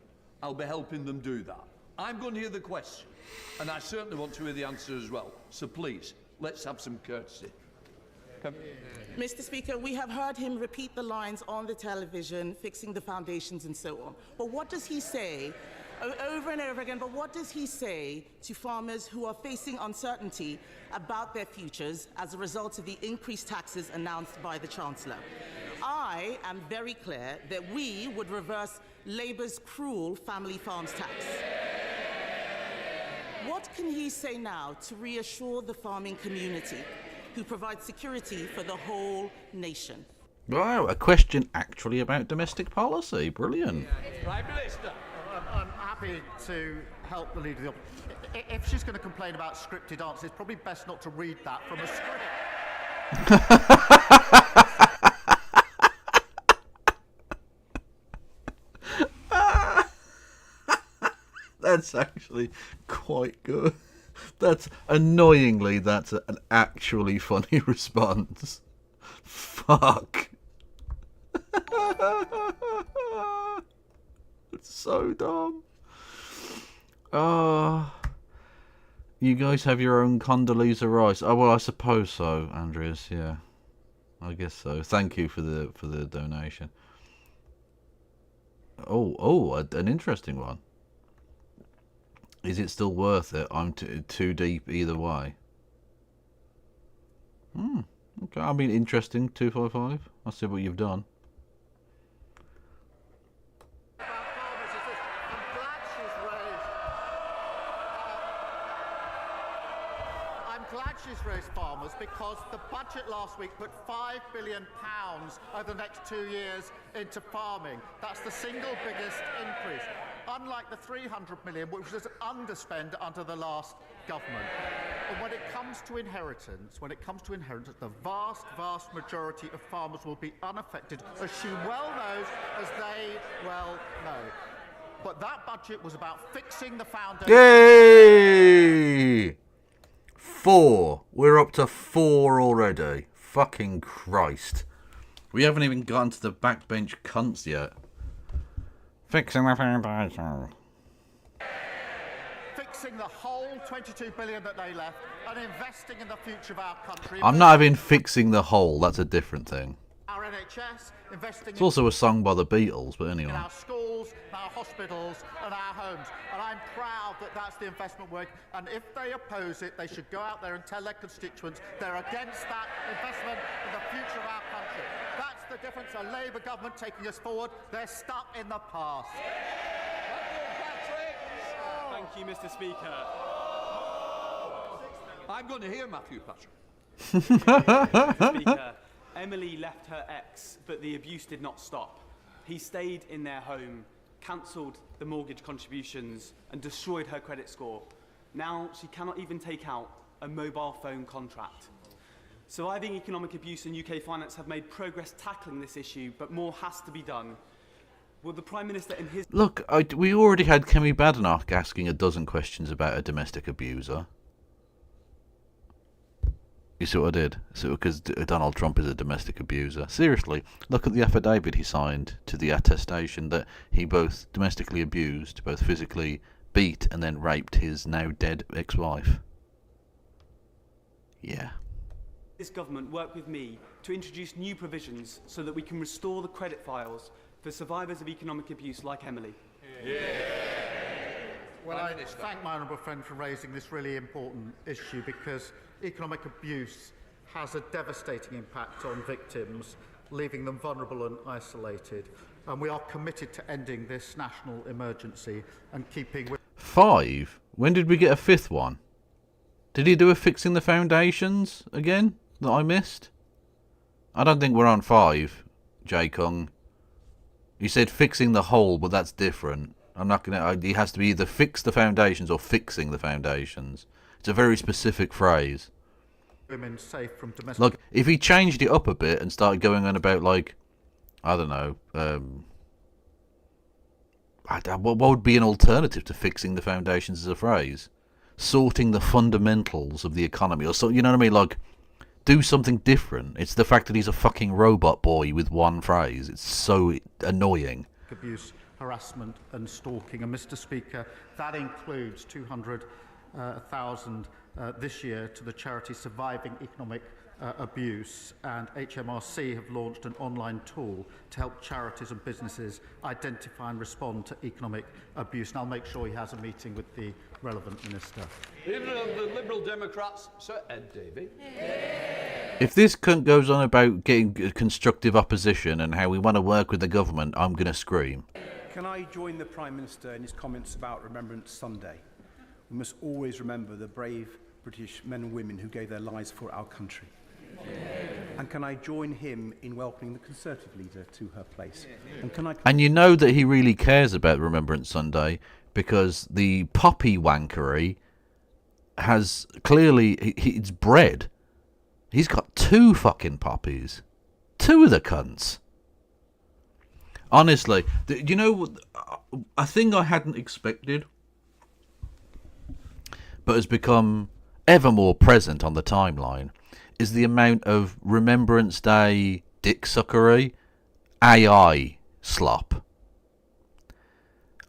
Speaker 2: I'll be helping them do that. I'm going to hear the question, and I certainly want to hear the answer as well. So please, let's have some courtesy. Come.
Speaker 8: Mr. Speaker, we have heard him repeat the lines on the television, fixing the foundations and so on. But what does he say, over and over again, but what does he say to farmers who are facing uncertainty about their futures as a result of the increased taxes announced by the Chancellor? I am very clear that we would reverse Labour's cruel family farms tax. What can he say now to reassure the farming community, who provide security for the whole nation?
Speaker 1: Wow, a question actually about domestic policy. Brilliant.
Speaker 2: Prime Minister.
Speaker 4: I'm happy to help the leader of the opposition. If she's going to complain about scripted answers, it's probably best not to read that from a script.
Speaker 1: That's actually quite good. That's annoyingly, that's an actually funny response. Fuck. It's so dumb. You guys have your own Condoleezza Rice. Oh well, I suppose so, Andreas. Yeah, I guess so. Thank you for the donation. An interesting one. Is it still worth it? I'm too deep either way. Okay, I mean, interesting. 255. I'll see what you've done.
Speaker 4: I'm glad she's raised farmers because the budget last week put £5 billion over the next 2 years into farming. That's the single biggest increase. Unlike the 300 million, which was underspent under the last government. And when it comes to inheritance, the vast majority of farmers will be unaffected, as she well knows, as they well know. But that budget was about fixing the foundation.
Speaker 1: Yay! 4. We're up to 4 already. Fucking Christ. We haven't even gotten to the backbench cunts yet. Fixing the foundation.
Speaker 4: Fixing the whole 22 billion that they left and investing in the future of our country.
Speaker 1: I'm not having fixing the whole. That's a different thing.
Speaker 4: Our NHS, investing
Speaker 1: It's also a song by the Beatles, but anyway.
Speaker 4: in our schools, our hospitals and our homes. And I'm proud that that's the investment work. And if they oppose it, they should go out there and tell their constituents they're against that investment in the future of our country. That's the difference. A Labour government taking us forward. They're stuck in the past.
Speaker 9: Thank you, Mr. Speaker.
Speaker 2: I'm going to hear Matthew Patrick.
Speaker 9: Mr. Speaker, Emily left her ex, but the abuse did not stop. He stayed in their home, cancelled the mortgage contributions, and destroyed her credit score. Now she cannot even take out a mobile phone contract. Surviving economic abuse and UK finance have made progress tackling this issue, but more has to be done. Will the Prime Minister in his...
Speaker 1: Look, we already had Kemi Badenoch asking a dozen questions about a domestic abuser. You see what I did? So, because Donald Trump is a domestic abuser. Seriously, look at the affidavit he signed to the attestation that he both domestically abused, both physically beat and then raped his now dead ex-wife. Yeah.
Speaker 9: This government work with me to introduce new provisions so that we can restore the credit files for survivors of economic abuse like Emily.
Speaker 4: Well, I thank my honourable friend for raising this really important issue because economic abuse has a devastating impact on victims, leaving them vulnerable and isolated. And we are committed to ending this national emergency and keeping with...
Speaker 1: 5? When did we get a 5th one? Did he do a fixing the foundations again that I missed? I don't think we're on 5, J. Kung. You said fixing the whole, but that's different. I'm not gonna. He has to be either fix the foundations or fixing the foundations. It's a very specific phrase.
Speaker 4: Women safe from domestic...
Speaker 1: Look, if he changed it up a bit and started going on about, like, I don't know, what would be an alternative to fixing the foundations as a phrase? Sorting the fundamentals of the economy, or so, you know what I mean? Like, do something different. It's the fact that he's a fucking robot boy with one phrase. It's so annoying.
Speaker 4: Abuse, harassment and stalking. And Mr. Speaker, that includes 200,000 this year to the charity Surviving Economic Abuse, and HMRC have launched an online tool to help charities and businesses identify and respond to economic abuse. And I'll make sure he has a meeting with the relevant minister.
Speaker 2: Leader of the Liberal Democrats, Sir Ed Davey.
Speaker 1: If this cunt goes on about getting constructive opposition and how we want to work with the government, I'm going to scream.
Speaker 10: Can I join the Prime Minister in his comments about Remembrance Sunday? We must always remember the brave British men and women who gave their lives for our country. And can I join him in welcoming the Conservative leader to her place? And can I...
Speaker 1: And you know that he really cares about Remembrance Sunday because the poppy wankery has clearly... it's bred. He's got 2 fucking poppies. 2 of the cunts. Honestly, you know, a thing I hadn't expected, but has become ever more present on the timeline, is the amount of Remembrance Day dick-suckery, AI slop.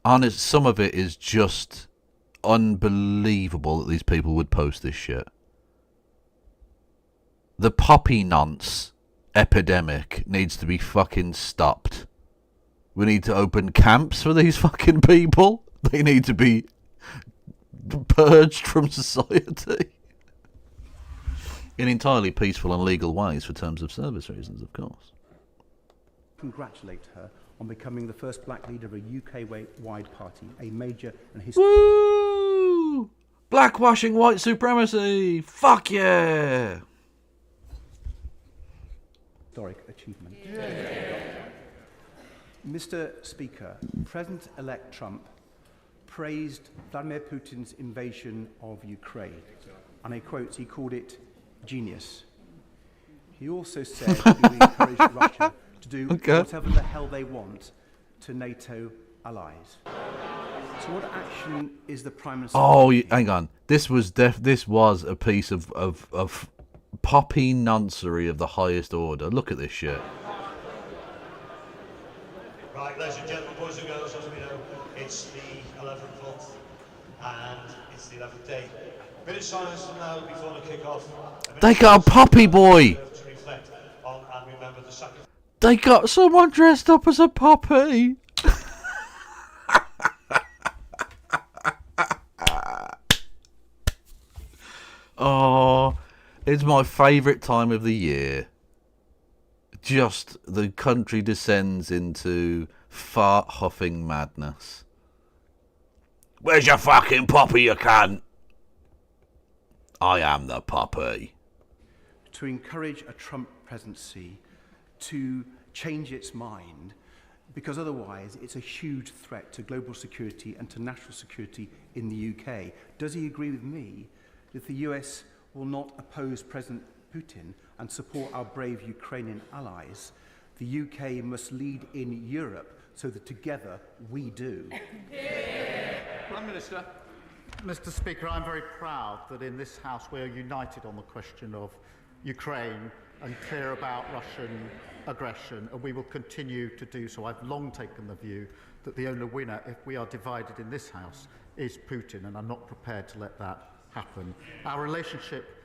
Speaker 1: Honest, some of it is just unbelievable that these people would post this shit. The poppy nonce epidemic needs to be fucking stopped. We need to open camps for these fucking people. They need to be purged from society. In entirely peaceful and legal ways for terms of service reasons, of course.
Speaker 10: Congratulate her on becoming the first black leader of a UK-wide party, a major and historic...
Speaker 1: Woo! Blackwashing white supremacy! Fuck yeah!
Speaker 10: Historic achievement. Mr. Speaker, President-elect Trump praised Vladimir Putin's invasion of Ukraine, and I quote, he called it genius. He also said he would encourage Russia to do whatever the hell they want to NATO allies. So what action is the Prime Minister...
Speaker 1: Oh, hang on. This was a piece of poppy noncery of the highest order. Look at this shit.
Speaker 11: Right, ladies and gentlemen, boys and girls, as we know, it's the 11th month and it's the 11th day. A bit of silence now before the kick-off.
Speaker 1: They got a poppy boy!
Speaker 11: To reflect on and remember the sacrifice.
Speaker 1: They got someone dressed up as a poppy! Oh, it's my favourite time of the year. Just the country descends into fart-huffing madness. Where's your fucking poppy, you cunt? I am the poppy.
Speaker 10: To encourage a Trump presidency to change its mind, because otherwise it's a huge threat to global security and to national security in the UK. Does he agree with me that the US will not oppose President Putin and support our brave Ukrainian allies? The UK must lead in Europe so that together we do.
Speaker 2: Prime Minister.
Speaker 4: Mr. Speaker, I'm very proud that in this House we are united on the question of Ukraine and clear about Russian aggression, and we will continue to do so. I've long taken the view that the only winner, if we are divided in this House, is Putin, and I'm not prepared to let that happen. Our relationship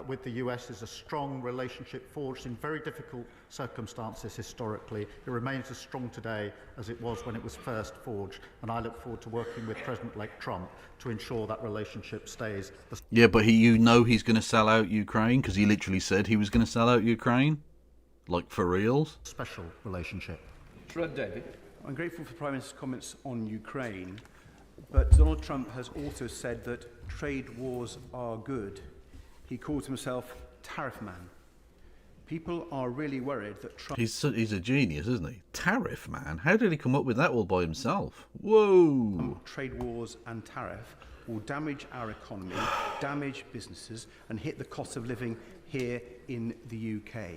Speaker 4: with the US is a strong relationship forged in very difficult circumstances historically. It remains as strong today as it was when it was first forged, and I look forward to working with President-elect Trump to ensure that relationship stays.
Speaker 1: Yeah, but you know he's going to sell out Ukraine because he literally said he was going to sell out Ukraine? Like, for reals?
Speaker 4: Special relationship.
Speaker 2: Fred David.
Speaker 10: I'm grateful for the Prime Minister's comments on Ukraine, but Donald Trump has also said that trade wars are good. He calls himself Tariff Man. People are really worried that Trump...
Speaker 1: He's a genius, isn't he? Tariff Man? How did he come up with that all by himself? Whoa!
Speaker 10: Trade wars and tariff will damage our economy, damage businesses, and hit the cost of living here in the UK.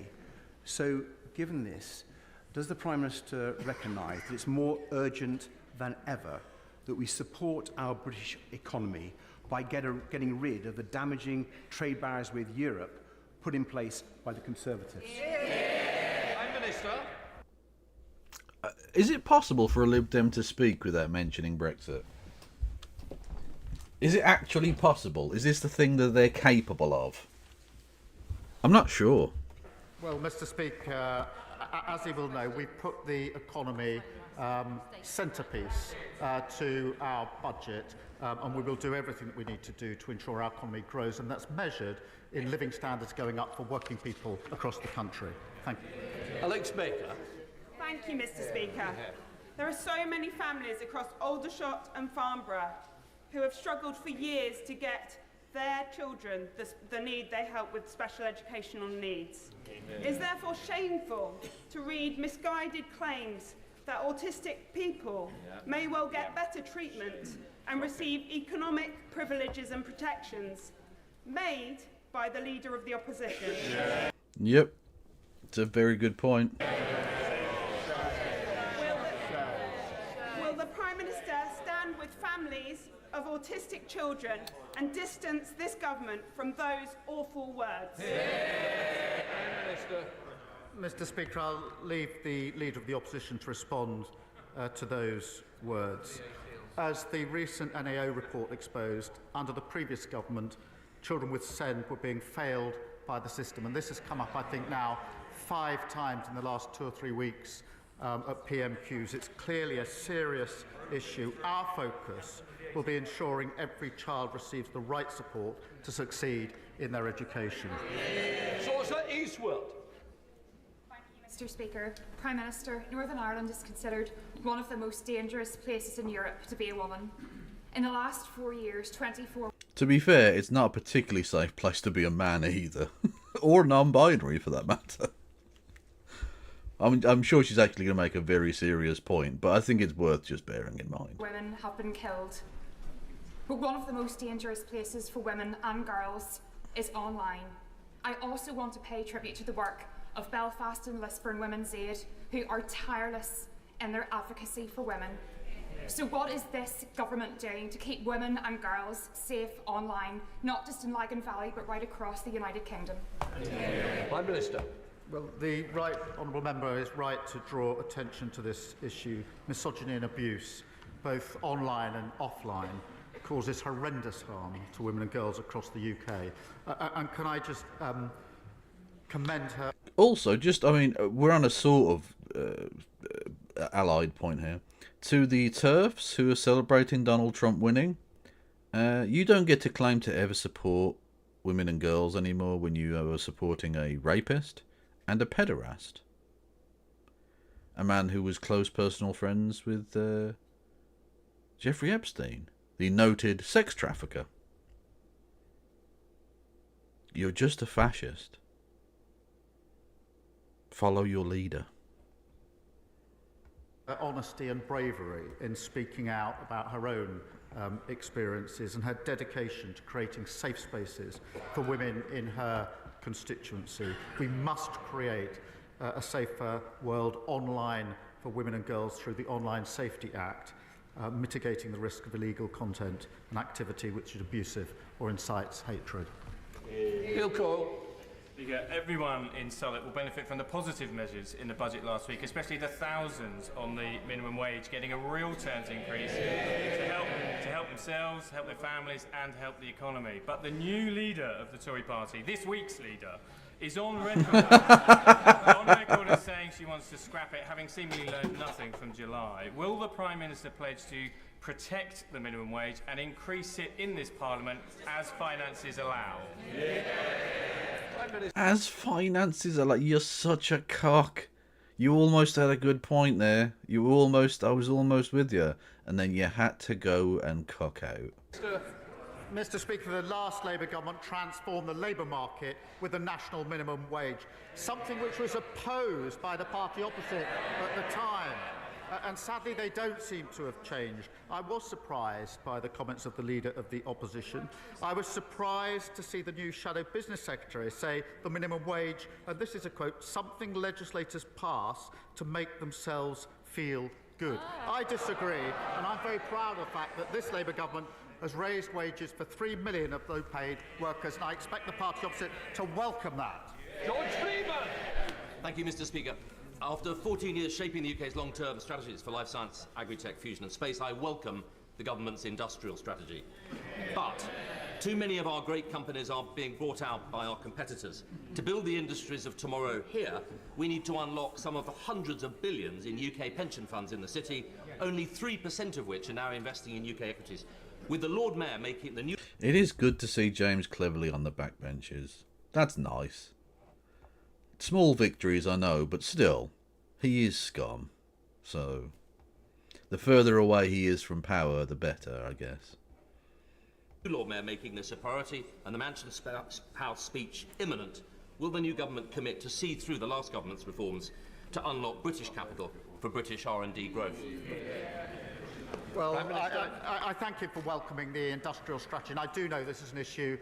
Speaker 10: So, given this, does the Prime Minister recognise that it's more urgent than ever that we support our British economy by getting rid of the damaging trade barriers with Europe put in place by the Conservatives?
Speaker 2: Prime Minister.
Speaker 1: Is it possible for a Lib Dem to speak without mentioning Brexit? Is it actually possible? Is this the thing that they're capable of? I'm not sure.
Speaker 4: Well, Mr. Speaker, as you will know, we've put the economy centrepiece to our budget, and we will do everything that we need to do to ensure our economy grows, and that's measured in living standards going up for working people across the country. Thank you.
Speaker 2: Alex Baker.
Speaker 12: Thank you, Mr. Speaker. There are so many families across Aldershot and Farnborough who have struggled for years to get their children the need they help with special educational needs. It is therefore shameful to read misguided claims that autistic people may well get better treatment and receive economic privileges and protections made by the Leader of the Opposition.
Speaker 1: Yep, it's a very good point.
Speaker 12: Will the Prime Minister stand with families of autistic children and distance this government from those awful words?
Speaker 4: Mr. Speaker, I'll leave the Leader of the Opposition to respond to those words. As the recent NAO report exposed, under the previous government, children with SEND were being failed by the system, and this has come up, I think, now 5 times in the last 2 or 3 weeks at PMQs. It's clearly a serious issue. Our focus will be ensuring every child receives the right support to succeed in their education.
Speaker 2: Sourcer Eastwood.
Speaker 13: Mr. Speaker, Prime Minister, Northern Ireland is considered one of the most dangerous places in Europe to be a woman. In the last 4 years, 24...
Speaker 1: To be fair, it's not a particularly safe place to be a man either. Or non-binary, for that matter. I'm sure she's actually going to make a very serious point, but I think it's worth just bearing in mind.
Speaker 13: Women have been killed. But one of the most dangerous places for women and girls is online. I also want to pay tribute to the work of Belfast and Lisburn Women's Aid, who are tireless in their advocacy for women. So what is this government doing to keep women and girls safe online, not just in Lagan Valley, but right across the United Kingdom?
Speaker 2: Prime Minister.
Speaker 4: Well, the right honourable member is right to draw attention to this issue. Misogyny and abuse, both online and offline, causes horrendous harm to women and girls across the UK. And can I just commend her? Also, we're on a sort of allied point here. To the TERFs who are celebrating Donald Trump winning, you don't get to claim to ever support women and girls anymore when you are supporting a rapist and a pederast. A man who was close personal friends with Jeffrey Epstein, the noted sex trafficker. You're just a fascist. Follow your leader. Honesty and bravery in speaking out about her own experiences and her dedication to creating safe spaces for women in her constituency. We must create a safer world online for women and girls through the Online Safety Act, mitigating the risk of illegal content and activity which is abusive or incites hatred.
Speaker 2: Bill Coyle.
Speaker 14: Everyone in Southwark will benefit from the positive measures in the budget last week, especially the thousands on the minimum wage getting a real terms increase to help themselves, help their families and help the economy. But the new leader of the Tory party, this week's leader, is on record, as saying she wants to scrap it, having seemingly learned nothing from July. Will the Prime Minister pledge to protect the minimum wage and increase it in this Parliament as finances allow?
Speaker 1: As finances are you're such a cock. You almost had a good point there. I was almost with you. And then you had to go and cock out.
Speaker 4: Mr. Speaker, the last Labour government transformed the labour market with the national minimum wage, something which was opposed by the party opposite at the time. And sadly, they don't seem to have changed. I was surprised by the comments of the Leader of the Opposition. I was surprised to see the new Shadow Business Secretary say the minimum wage, and this is a quote, something legislators pass to make themselves feel good. I disagree, and I'm very proud of the fact that this Labour government has raised wages for 3 million of low-paid workers, and I expect the party opposite to welcome that.
Speaker 2: George Freeman.
Speaker 15: Thank you, Mr. Speaker. After 14 years shaping the UK's long-term strategies for life science, agri-tech, fusion and space, I welcome the government's industrial strategy. But too many of our great companies are being bought out by our competitors. To build the industries of tomorrow here, we need to unlock some of the hundreds of billions in UK pension funds in the city, only 3% of which are now investing in UK equities. With the Lord Mayor making the new...
Speaker 1: It is good to see James Cleverly on the backbenches. That's nice. Small victories, I know, but still, he is scum. So, the further away he is from power, the better, I guess.
Speaker 15: Lord Mayor making this a priority and the Mansion House speech imminent, will the new government commit to see through the last government's reforms to unlock British capital for British R&D growth?
Speaker 4: Well, I thank him for welcoming the industrial strategy, and I do know this is an issue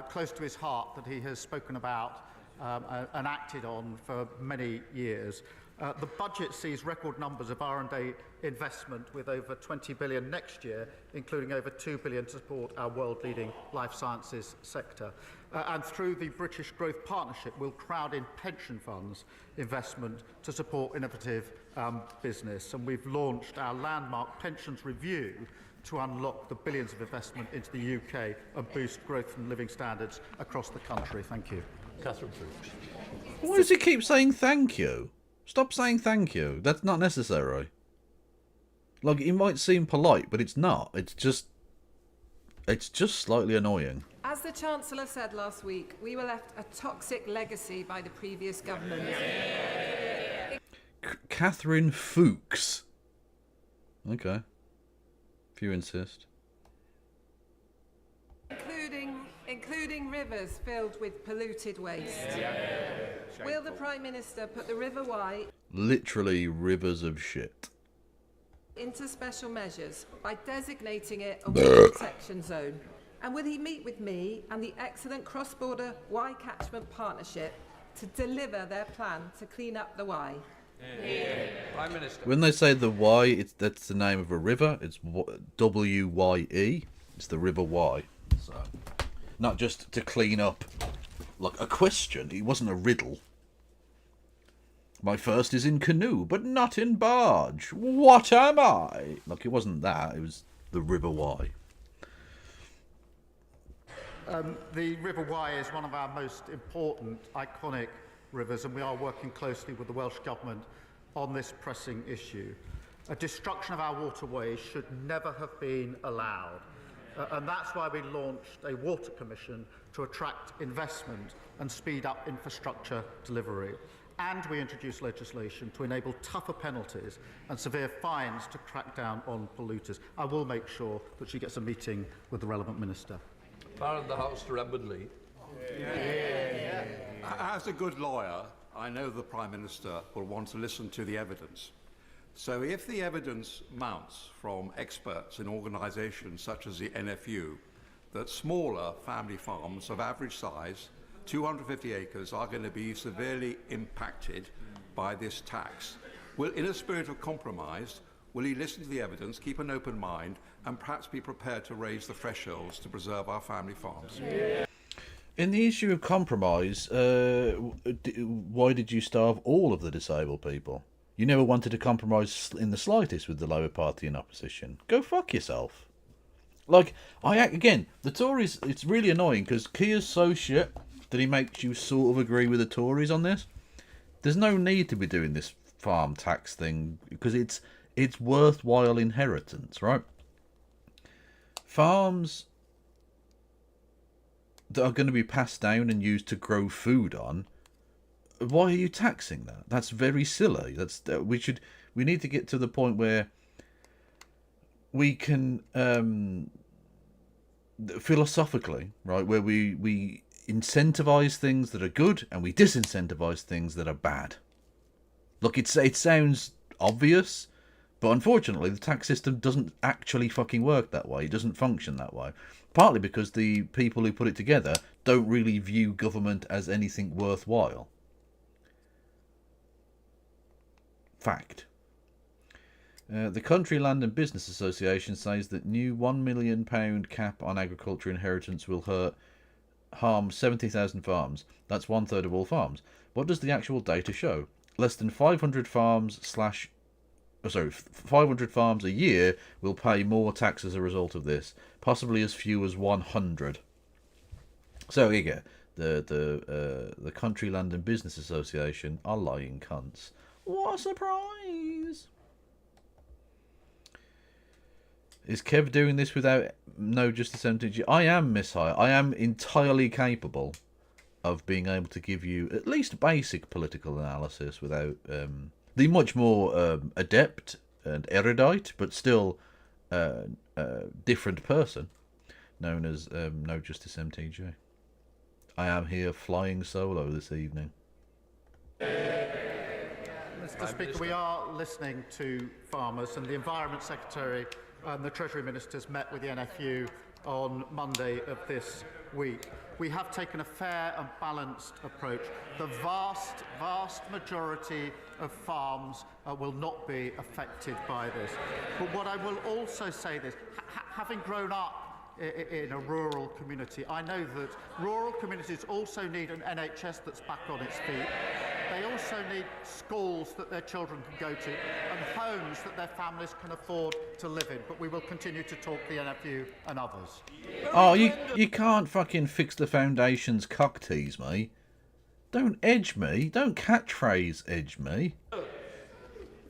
Speaker 4: close to his heart that he has spoken about and acted on for many years. The budget sees record numbers of R&D investment with over 20 billion next year, including over 2 billion to support our world-leading life sciences sector. And through the British Growth Partnership, we'll crowd in pension funds investment to support innovative business. And we've launched our landmark pensions review to unlock the billions of investment into the UK and boost growth and living standards across the country. Thank you.
Speaker 11: Catherine Fuchs.
Speaker 1: Why does he keep saying thank you? Stop saying thank you. That's not necessary. Like, it might seem polite, but it's not. It's just slightly annoying.
Speaker 16: As the Chancellor said last week, we were left a toxic legacy by the previous government.
Speaker 1: Catherine Fuchs. Okay. If you insist.
Speaker 16: Including rivers filled with polluted waste. Will the Prime Minister put the River Wye
Speaker 1: Literally rivers of shit.
Speaker 16: into special measures by designating it a water protection zone? And will he meet with me and the excellent cross-border Wye Catchment Partnership to deliver their plan to clean up the Wye?
Speaker 2: Prime Minister.
Speaker 1: When they say the Wye, that's the name of a river. It's W-Y-E. It's the River Wye. So, not just to clean up like a question. It wasn't a riddle. My first is in canoe, but not in barge. What am I? Like, it wasn't that. It was the River Wye.
Speaker 4: The River Wye is one of our most important, iconic rivers, and we are working closely with the Welsh Government on this pressing issue. A destruction of our waterways should never have been allowed, and that's why we launched a water commission to attract investment and speed up infrastructure delivery. And we introduced legislation to enable tougher penalties and severe fines to crack down on polluters. I will make sure that she gets a meeting with the relevant minister.
Speaker 2: Bar in the House to Remberley.
Speaker 17: As a good lawyer, I know the Prime Minister will want to listen to the evidence. So if the evidence mounts from experts in organisations such as the NFU that smaller family farms of average size, 250 acres, are going to be severely impacted by this tax, in a spirit of compromise, will he listen to the evidence, keep an open mind, and perhaps be prepared to raise the thresholds to preserve our family farms?
Speaker 1: In the issue of compromise, why did you starve all of the disabled people? You never wanted to compromise in the slightest with the Labour Party in opposition. Go fuck yourself. Like, again, the Tories, it's really annoying because Keir's so shit that he makes you sort of agree with the Tories on this. There's no need to be doing this farm tax thing because it's worthwhile inheritance, right? Farms that are going to be passed down and used to grow food on, why are you taxing that? That's very silly. We need to get to the point where we can philosophically, right, where we incentivize things that are good and we disincentivize things that are bad. Look, it sounds obvious, but unfortunately the tax system doesn't actually fucking work that way. It doesn't function that way. Partly because the people who put it together don't really view government as anything worthwhile. Fact. The Country Land and Business Association says that new £1 million cap on agriculture inheritance will harm 70,000 farms. That's 1/3 of all farms. What does the actual data show? Less than 500 farms 500 farms a year will pay more tax as a result of this. Possibly as few as 100. So here you go. The Country Land and Business Association are lying cunts. What a surprise! Is Kev doing this without no justice energy? I am, Miss High. I am entirely capable of being able to give you at least basic political analysis without the much more adept and erudite, but still different person, known as No Justice MTJ. I am here flying solo this evening.
Speaker 4: Mr. Speaker, we are listening to farmers, and the Environment Secretary and the Treasury Ministers met with the NFU on Monday of this week. We have taken a fair and balanced approach. The vast majority of farms will not be affected by this. But what I will also say this, having grown up in a rural community, I know that rural communities also need an NHS that's back on its feet. They also need schools that their children can go to and homes that their families can afford to live in. But we will continue to talk to the NFU and others.
Speaker 1: Oh, you can't fucking fix the foundation's cock tease me. Don't edge me. Don't catchphrase edge me.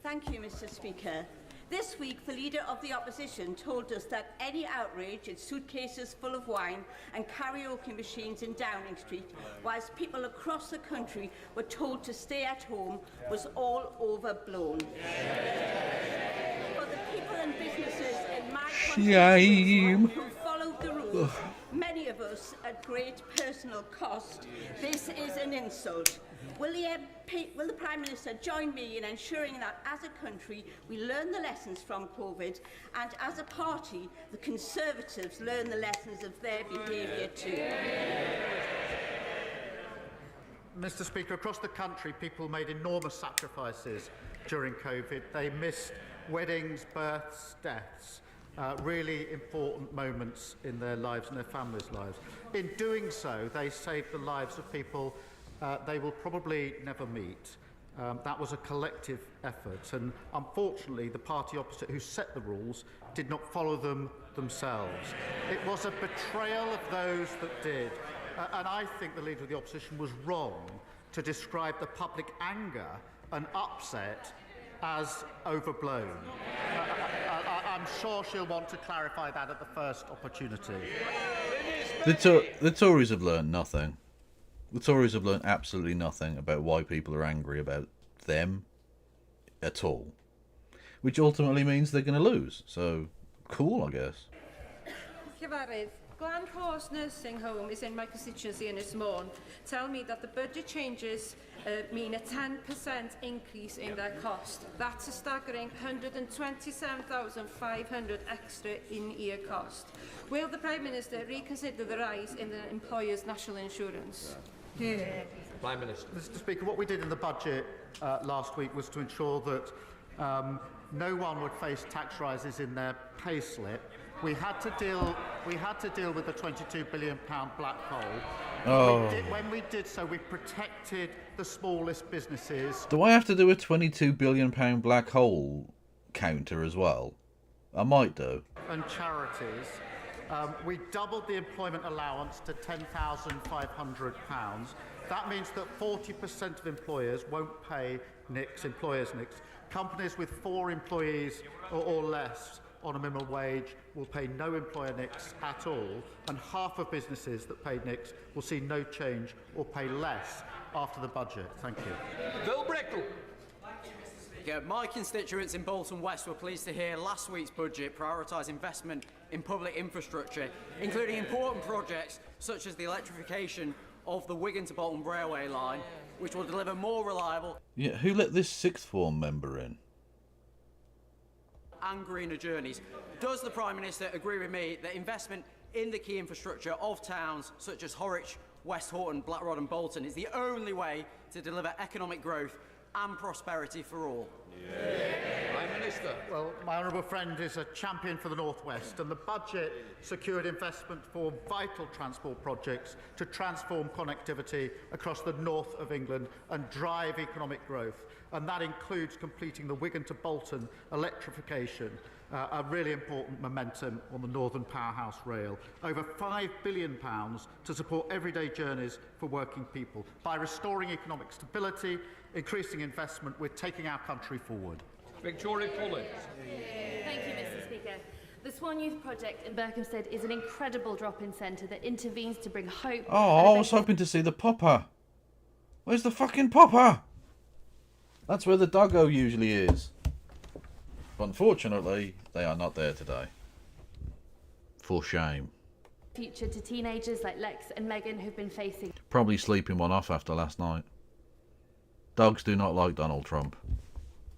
Speaker 18: Thank you, Mr. Speaker. This week, the Leader of the Opposition told us that any outrage at suitcases full of wine and karaoke machines in Downing Street, whilst people across the country were told to stay at home, was all overblown. For the people and businesses in my constituency who followed the rules, many of us at great personal cost, this is an insult. Will the Prime Minister join me in ensuring that as a country we learn the lessons from COVID, and as a party the Conservatives learn the lessons of their behaviour too?
Speaker 4: Mr. Speaker, across the country people made enormous sacrifices during COVID. They missed weddings, births, deaths. Really important moments in their lives and their families' lives. In doing so, they saved the lives of people they will probably never meet. That was a collective effort, and unfortunately the party opposite who set the rules did not follow them themselves. It was a betrayal of those that did, and I think the Leader of the Opposition was wrong to describe the public anger and upset as overblown. I'm sure she'll want to clarify that at the first opportunity.
Speaker 1: The Tories have learned nothing. The Tories have learned absolutely nothing about why people are angry about them at all. Which ultimately means they're going to lose. So, cool, I guess.
Speaker 16: Cyfarwydd, Glan Horse Nursing Home is in my constituency in Ysmôn. Tell me that the budget changes mean a 10% increase in their cost. That's a staggering 127,500 extra in-year cost. Will the Prime Minister reconsider the rise in the employer's national insurance?
Speaker 15: Prime Minister.
Speaker 4: Mr. Speaker, what we did in the budget last week was to ensure that no one would face tax rises in their pay slip. We had to deal with the £22 billion black hole.
Speaker 1: Oh.
Speaker 4: When we did so, we protected the smallest businesses.
Speaker 1: Do I have to do a £22 billion black hole counter as well? I might do.
Speaker 4: And charities. We doubled the employment allowance to £10,500. That means that 40% of employers won't pay employers' NICs. Companies with 4 employees or less on a minimum wage will pay no employer NICs at all, and half of businesses that pay NICs will see no change or pay less after the budget. Thank you.
Speaker 15: Bill Brickle.
Speaker 19: My constituents in Bolton West were pleased to hear last week's budget prioritise investment in public infrastructure, including important projects such as the electrification of the Wigan to Bolton railway line, which will deliver more reliable...
Speaker 1: Yeah, who let this sixth form member in?
Speaker 19: ...and greener journeys. Does the Prime Minister agree with me that investment in the key infrastructure of towns such as Horwich, West Horton, Blackrod and Bolton is the only way to deliver economic growth and prosperity for all?
Speaker 15: Prime Minister.
Speaker 4: Well, my honourable friend is a champion for the North West, and the budget secured investment for vital transport projects to transform connectivity across the north of England and drive economic growth. And that includes completing the Wigan to Bolton electrification, a really important momentum on the Northern Powerhouse Rail. Over £5 billion to support everyday journeys for working people. By restoring economic stability, increasing investment, we're taking our country forward.
Speaker 15: Victoria Pullins.
Speaker 20: Thank you, Mr. Speaker. The Swan Youth Project in Berkhamsted is an incredible drop-in centre that intervenes to bring hope.
Speaker 1: Oh, I was hoping to see the popper. Where's the fucking popper? That's where the doggo usually is. But unfortunately, they are not there today. For shame.
Speaker 20: future to teenagers like Lex and Megan who've been facing
Speaker 1: Probably sleeping one off after last night. Dogs do not like Donald Trump.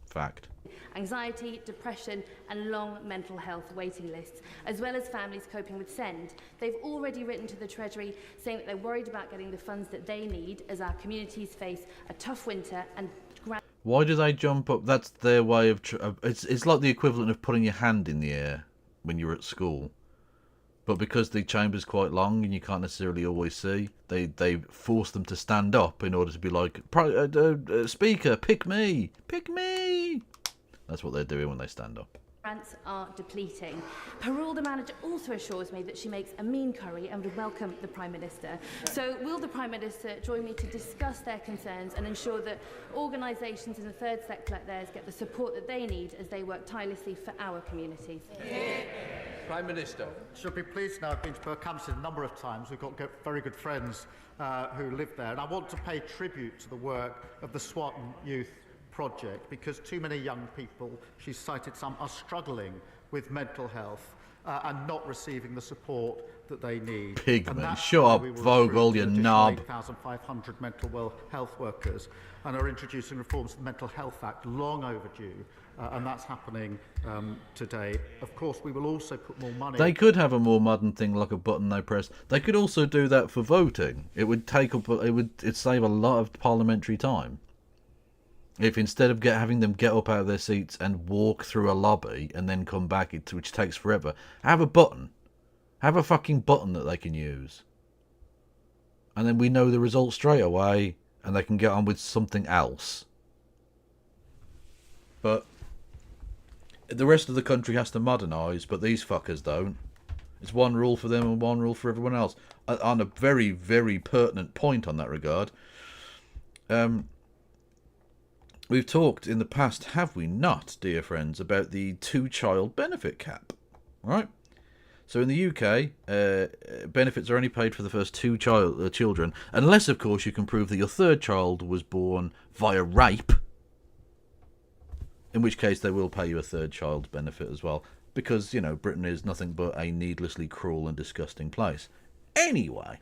Speaker 1: Fact.
Speaker 20: anxiety, depression and long mental health waiting lists, as well as families coping with SEND. They've already written to the Treasury saying that they're worried about getting the funds that they need as our communities face a tough winter and
Speaker 1: Why do they jump up? That's their way of... It's like the equivalent of putting your hand in the air when you're at school. But because the chamber's quite long and you can't necessarily always see, they force them to stand up in order to be like, Speaker, pick me! Pick me! That's what they're doing when they stand up.
Speaker 20: grants are depleting. Parole, the manager, also assures me that she makes a mean curry and would welcome the Prime Minister. So will the Prime Minister join me to discuss their concerns and ensure that organisations in the third sector like theirs get the support that they need as they work tirelessly for our communities?
Speaker 2: Prime Minister.
Speaker 4: Should be pleased now. I've been to Berkhamsted a number of times. We've got very good friends who live there. And I want to pay tribute to the work of the Swatton Youth Project because too many young people, she's cited some, are struggling with mental health and not receiving the support that they need.
Speaker 1: Pigman, shut up, Vogel, you knob.
Speaker 4: 8,500 mental health workers and are introducing reforms to the Mental Health Act, long overdue, and that's happening today. Of course, we will also put more money...
Speaker 1: They could have a more modern thing like a button they press. They could also do that for voting. It would take up... It'd save a lot of parliamentary time. If instead of having them get up out of their seats and walk through a lobby and then come back, which takes forever, have a button. Have a fucking button that they can use. And then we know the result straight away and they can get on with something else. But the rest of the country has to modernise, but these fuckers don't. It's one rule for them and one rule for everyone else. On a very, very pertinent point on that regard, we've talked in the past, have we not, dear friends, about the two-child benefit cap, right? So in the UK, benefits are only paid for the first two children, unless, of course, you can prove that your third child was born via rape, in which case they will pay you a third child benefit as well, because, you know, Britain is nothing but a needlessly cruel and disgusting place. Anyway...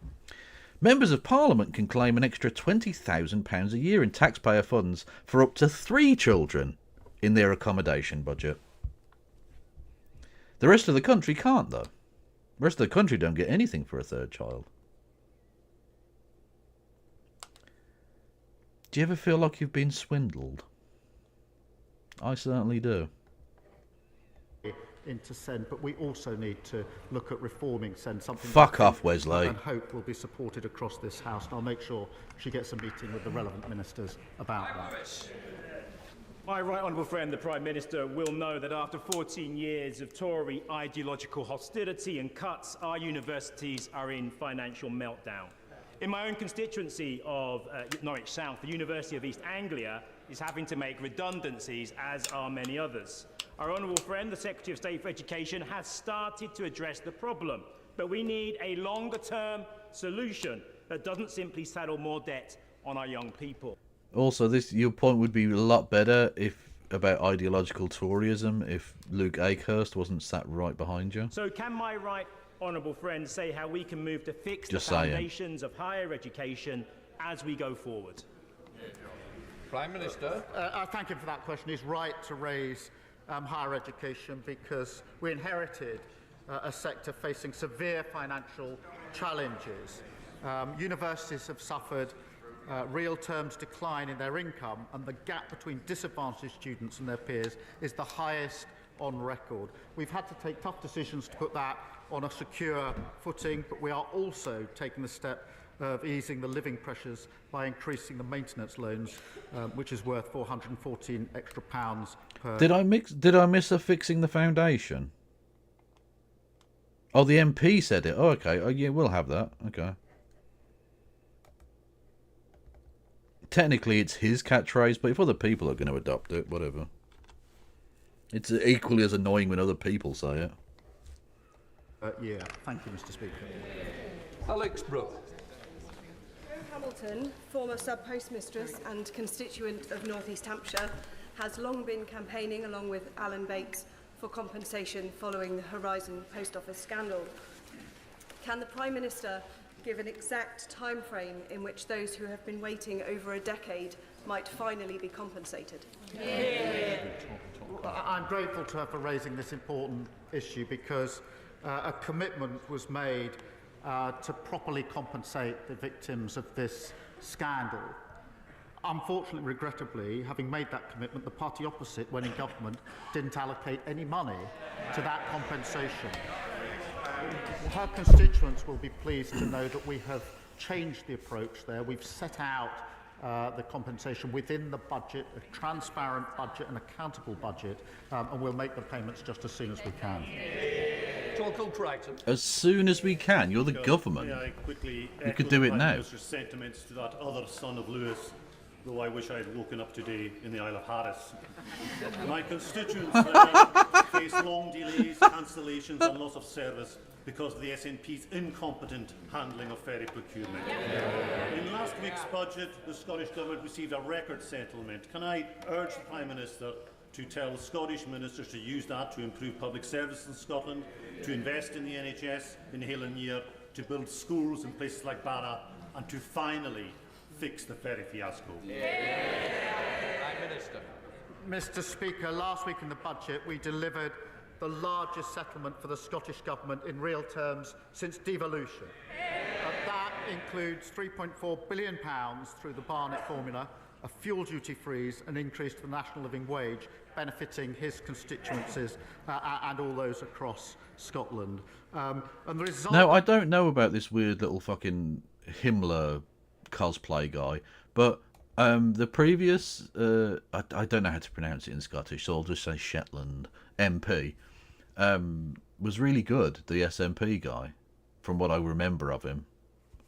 Speaker 1: Members of Parliament can claim an extra £20,000 a year in taxpayer funds for up to 3 children in their accommodation budget. The rest of the country can't, though. The rest of the country don't get anything for a third child. Do you ever feel like you've been swindled? I certainly do.
Speaker 4: Into SEND, but we also need to look at reforming SEND, something
Speaker 1: fuck off, Wesley,
Speaker 4: and hope will be supported across this House, and I'll make sure she gets a meeting with the relevant ministers about that.
Speaker 21: My right honourable friend, the Prime Minister, will know that after 14 years of Tory ideological hostility and cuts, our universities are in financial meltdown. In my own constituency of Norwich South, the University of East Anglia is having to make redundancies, as are many others. Our honourable friend, the Secretary of State for Education, has started to address the problem, but we need a longer-term solution that doesn't simply saddle more debt on our young people.
Speaker 1: Also, your point would be a lot better about ideological Toryism if Luke Akehurst wasn't sat right behind you.
Speaker 21: So can my right honourable friend say how we can move to fix the foundations of higher education as we go forward?
Speaker 2: Prime Minister.
Speaker 4: I thank him for that question. He's right to raise higher education because we inherited a sector facing severe financial challenges. Universities have suffered real terms decline in their income, and the gap between disadvantaged students and their peers is the highest on record. We've had to take tough decisions to put that on a secure footing, but we are also taking the step of easing the living pressures by increasing the maintenance loans, which is worth £414 extra per...
Speaker 1: Did I miss a fixing the foundation? Oh, the MP said it. Oh, okay. Oh, yeah, we'll have that. Okay. Technically, it's his catchphrase, but if other people are going to adopt it, whatever. It's equally as annoying when other people say it.
Speaker 4: Yeah, thank you, Mr. Speaker.
Speaker 2: Alex Brooke.
Speaker 22: Hamilton, former sub-postmistress and constituent of North East Hampshire, has long been campaigning along with Alan Bates for compensation following the Horizon Post Office scandal. Can the Prime Minister give an exact time frame in which those who have been waiting over a decade might finally be compensated?
Speaker 4: I'm grateful to her for raising this important issue because a commitment was made to properly compensate the victims of this scandal. Unfortunately, regrettably, having made that commitment, the party opposite, when in government, didn't allocate any money to that compensation. Her constituents will be pleased to know that we have changed the approach there. We've set out the compensation within the budget, a transparent budget, an accountable budget, and we'll make the payments just as soon as we can.
Speaker 1: As soon as we can. You're the government. You could do it now.
Speaker 3: Sentiments to that other son of Lewis, though I wish I had woken up today in the Isle of Harris. My constituents face long delays, cancellations and loss of service because of the SNP's incompetent handling of ferry procurement. In last week's budget, the Scottish Government received a record settlement. Can I urge the Prime Minister to tell the Scottish ministers to use that to improve public service in Scotland, to invest in the NHS in Hill and Year, to build schools in places like Barra, and to finally fix the ferry fiasco?
Speaker 2: Prime Minister.
Speaker 4: Mr. Speaker, last week in the budget we delivered the largest settlement for the Scottish Government in real terms since devolution. That includes £3.4 billion through the Barnett formula, a fuel duty freeze, an increase to the national living wage, benefiting his constituencies and all those across Scotland. And the result...
Speaker 1: Now, I don't know about this weird little fucking Himmler cosplay guy, but the previous, I don't know how to pronounce it in Scottish, so I'll just say Shetland MP, was really good, the SNP guy, from what I remember of him.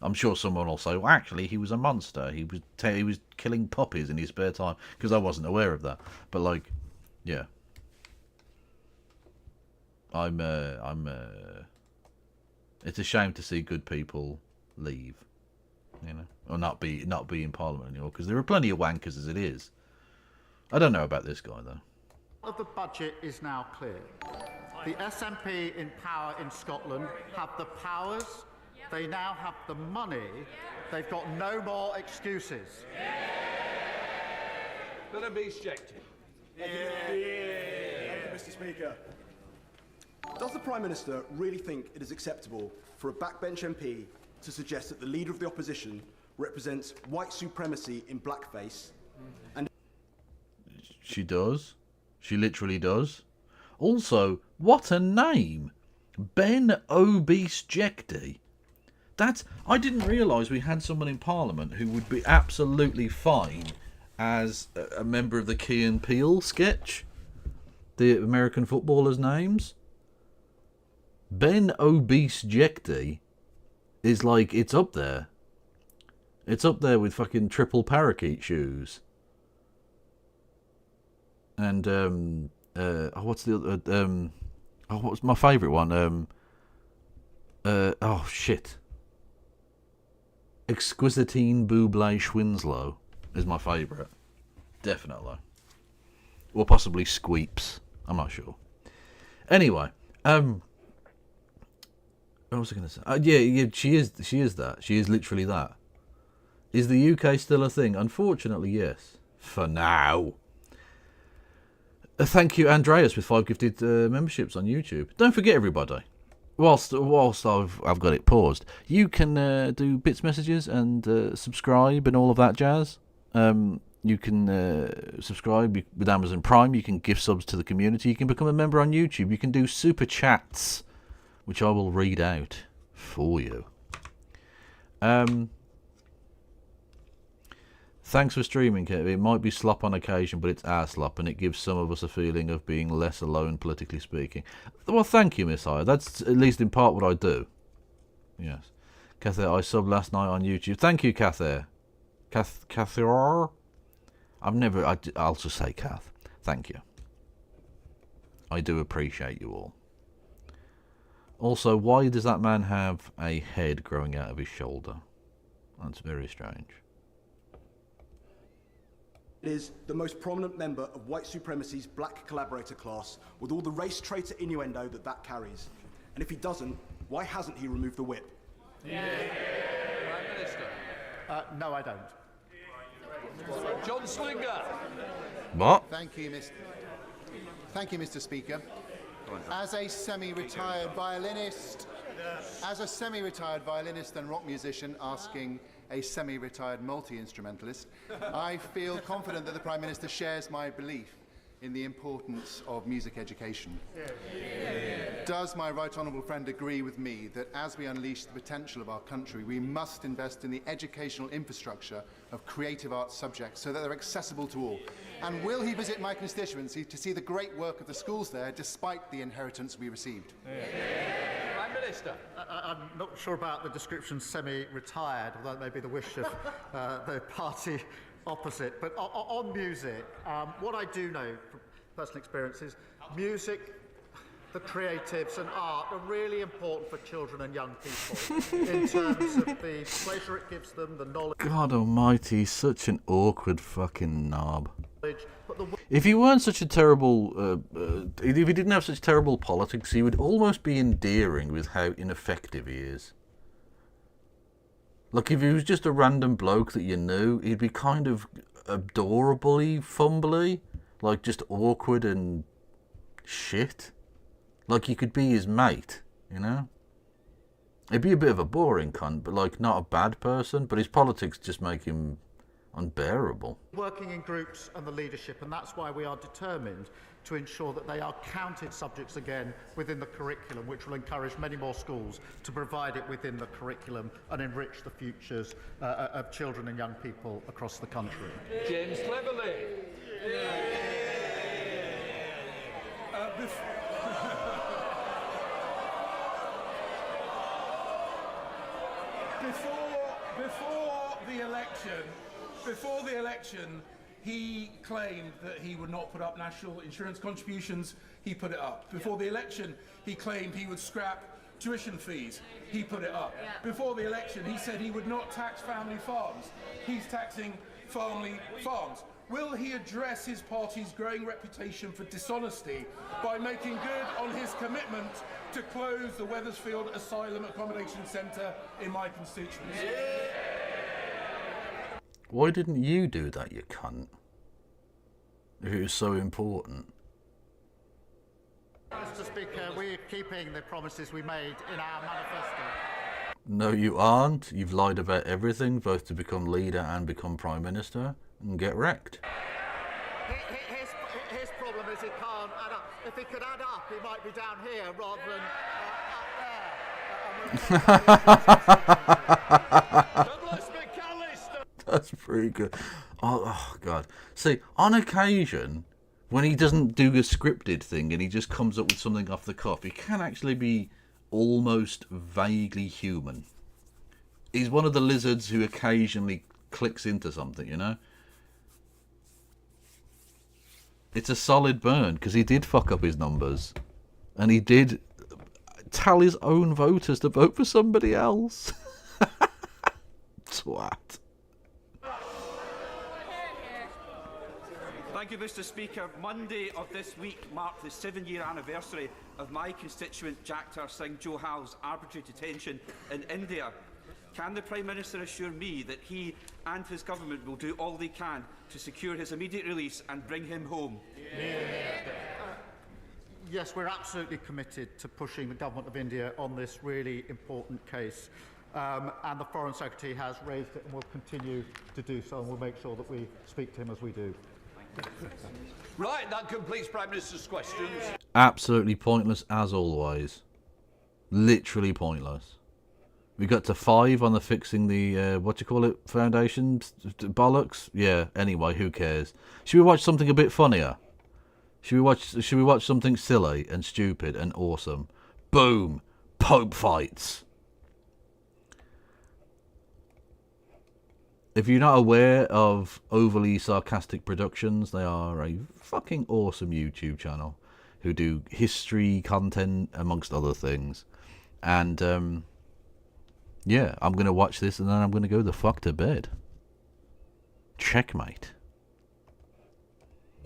Speaker 1: I'm sure someone will say, well, actually, he was a monster. He was killing puppies in his spare time, because I wasn't aware of that. But, like, yeah. It's a shame to see good people leave, you know, or not be in Parliament anymore, because there are plenty of wankers as it is. I don't know about this guy, though.
Speaker 4: Of the budget is now clear. The SNP in power in Scotland have the powers, they now have the money, they've got no more excuses.
Speaker 2: Let him be ejected.
Speaker 6: Thank you, Mr. Speaker. Does the Prime Minister really think it is acceptable for a backbench MP to suggest that the Leader of the Opposition represents white supremacy in blackface? And
Speaker 1: She does. She literally does. Also, what a name! Ben Obese Jekty. I didn't realise we had someone in Parliament who would be absolutely fine as a member of the Key and Peele sketch. The American footballers' names. Ben Obese Jekty is like, it's up there. It's up there with fucking triple parakeet shoes. And, what's the other, what was my favourite one? Oh, shit. Exquisitine Buble Schwinslow is my favourite. Definitely. Or possibly Squeeps. I'm not sure. Anyway, what was I going to say? Yeah, she is that. She is literally that. Is the UK still a thing? Unfortunately, yes. For now. Thank you, Andreas, with 5 gifted memberships on YouTube. Don't forget, everybody, whilst I've got it paused, you can do bits messages and subscribe and all of that jazz. You can subscribe with Amazon Prime. You can gift subs to the community. You can become a member on YouTube. You can do super chats, which I will read out for you. Thanks for streaming, Kev. It might be slop on occasion, but it's our slop, and it gives some of us a feeling of being less alone, politically speaking. Well, thank you, Miss Hire. That's at least in part what I do. Yes. Cather, I subbed last night on YouTube. Thank you, Cather. Cather? I'll just say Kath. Thank you. I do appreciate you all. Also, why does that man have a head growing out of his shoulder? That's very strange.
Speaker 6: it is the most prominent member of white supremacy's black collaborator class, with all the race traitor innuendo that carries. And if he doesn't, Why hasn't he removed the whip?
Speaker 2: Prime Minister.
Speaker 4: No, I don't.
Speaker 2: John Slinger.
Speaker 1: What?
Speaker 5: Thank you, Mr. Speaker. As a semi-retired violinist and rock musician asking a semi-retired multi-instrumentalist, I feel confident that the Prime Minister shares my belief in the importance of music education. Does my right honourable friend agree with me that as we unleash the potential of our country, we must invest in the educational infrastructure of creative arts subjects so that they're accessible to all? And will he visit my constituency to see the great work of the schools there, despite the inheritance we received?
Speaker 2: Prime Minister.
Speaker 4: I'm not sure about the description semi-retired, although that may be the wish of the party opposite. But on music, what I do know from personal experience is music, the creatives and art are really important for children and young people in terms of the pleasure it gives them, the knowledge.
Speaker 1: God almighty, he's such an awkward fucking knob. If he weren't such a terrible, if he didn't have such terrible politics, he would almost be endearing with how ineffective he is. Like, if he was just a random bloke that you knew, he'd be kind of adorably fumbly, like just awkward and shit. Like you could be his mate, you know? He'd be a bit of a boring cunt, but like not a bad person, but his politics just make him unbearable.
Speaker 4: Working in groups and the leadership, and that's why we are determined to ensure that they are counted subjects again within the curriculum, which will encourage many more schools to provide it within the curriculum and enrich the futures of children and young people across the country.
Speaker 2: James Cleverly.
Speaker 7: Before the election, he claimed that he would not put up national insurance contributions. He put it up. Before the election, he claimed he would scrap tuition fees. He put it up. Before the election, he said he would not tax family farms. He's taxing family farms. Will he address his party's growing reputation for dishonesty by making good on his commitment to close the Wethersfield Asylum Accommodation Centre in my constituency?
Speaker 1: Why didn't you do that, you cunt? If it was so important.
Speaker 4: Mr. Speaker, we're keeping the promises we made in our manifesto.
Speaker 1: No, you aren't. You've lied about everything, both to become leader and become Prime Minister, and get wrecked.
Speaker 4: His problem is he can't add up. If he could add up, he might be down here rather than up there.
Speaker 1: That's pretty good. Oh, God. See, on occasion, when he doesn't do a scripted thing and he just comes up with something off the cuff, he can actually be almost vaguely human. He's one of the lizards who occasionally clicks into something, you know? It's a solid burn, because he did fuck up his numbers. And he did tell his own voters to vote for somebody else. Twat.
Speaker 23: Thank you, Mr. Speaker. Monday of this week marked the 7-year anniversary of my constituent Jagtar Singh Johal's arbitrary detention in India. Can the Prime Minister assure me that he and his government will do all they can to secure his immediate release and bring him home?
Speaker 4: Yes, we're absolutely committed to pushing the Government of India on this really important case. And the Foreign Secretary has raised it and will continue to do so, and we'll make sure that we speak to him as we do.
Speaker 2: Right, that completes Prime Minister's questions.
Speaker 1: Absolutely pointless as always. Literally pointless. We got to 5 on the fixing the, foundation bollocks? Yeah, anyway, who cares? Should we watch something a bit funnier? Should we watch something silly and stupid and awesome? Boom! Pope fights! If you're not aware of Overly Sarcastic Productions, they are a fucking awesome YouTube channel who do history content amongst other things. And, yeah, I'm going to watch this and then I'm going to go the fuck to bed. Checkmate.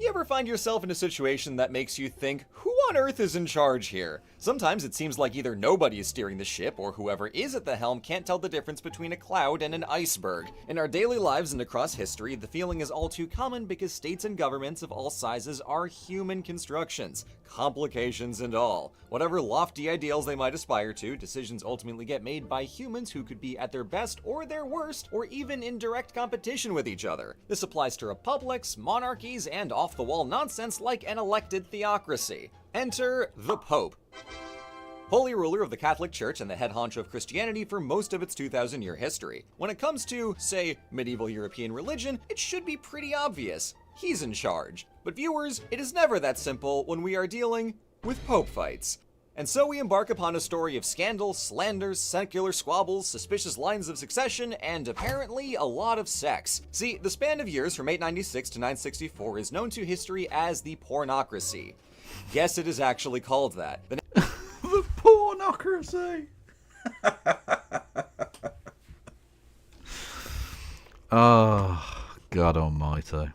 Speaker 24: You ever find yourself in a situation that makes you think, who
Speaker 8: on earth is in charge here? Sometimes it seems like either nobody is steering the ship, or whoever is at the helm can't tell the difference between a cloud and an iceberg. In our daily lives and across history, the feeling is all too common because states and governments of all sizes are human constructions, complications and all. Whatever lofty ideals they might aspire to, decisions ultimately get made by humans who could be at their best or their worst, or even in direct competition with each other. This applies to republics, monarchies, and off-the-wall nonsense like an elected theocracy. Enter the Pope. Holy ruler of the Catholic Church and the head honcho of Christianity for most of its 2,000-year history. When it comes to, say, medieval European religion, it should be pretty obvious. He's in charge. But viewers, it is never that simple when we are dealing with Pope fights. And so we embark upon a story of scandal, slanders, secular squabbles, suspicious lines of succession, and apparently a lot of sex. See, the span of years from 896 to 964 is known to history as the Pornocracy. Yes, it is actually called that.
Speaker 1: The Pornocracy! Oh, God almighty.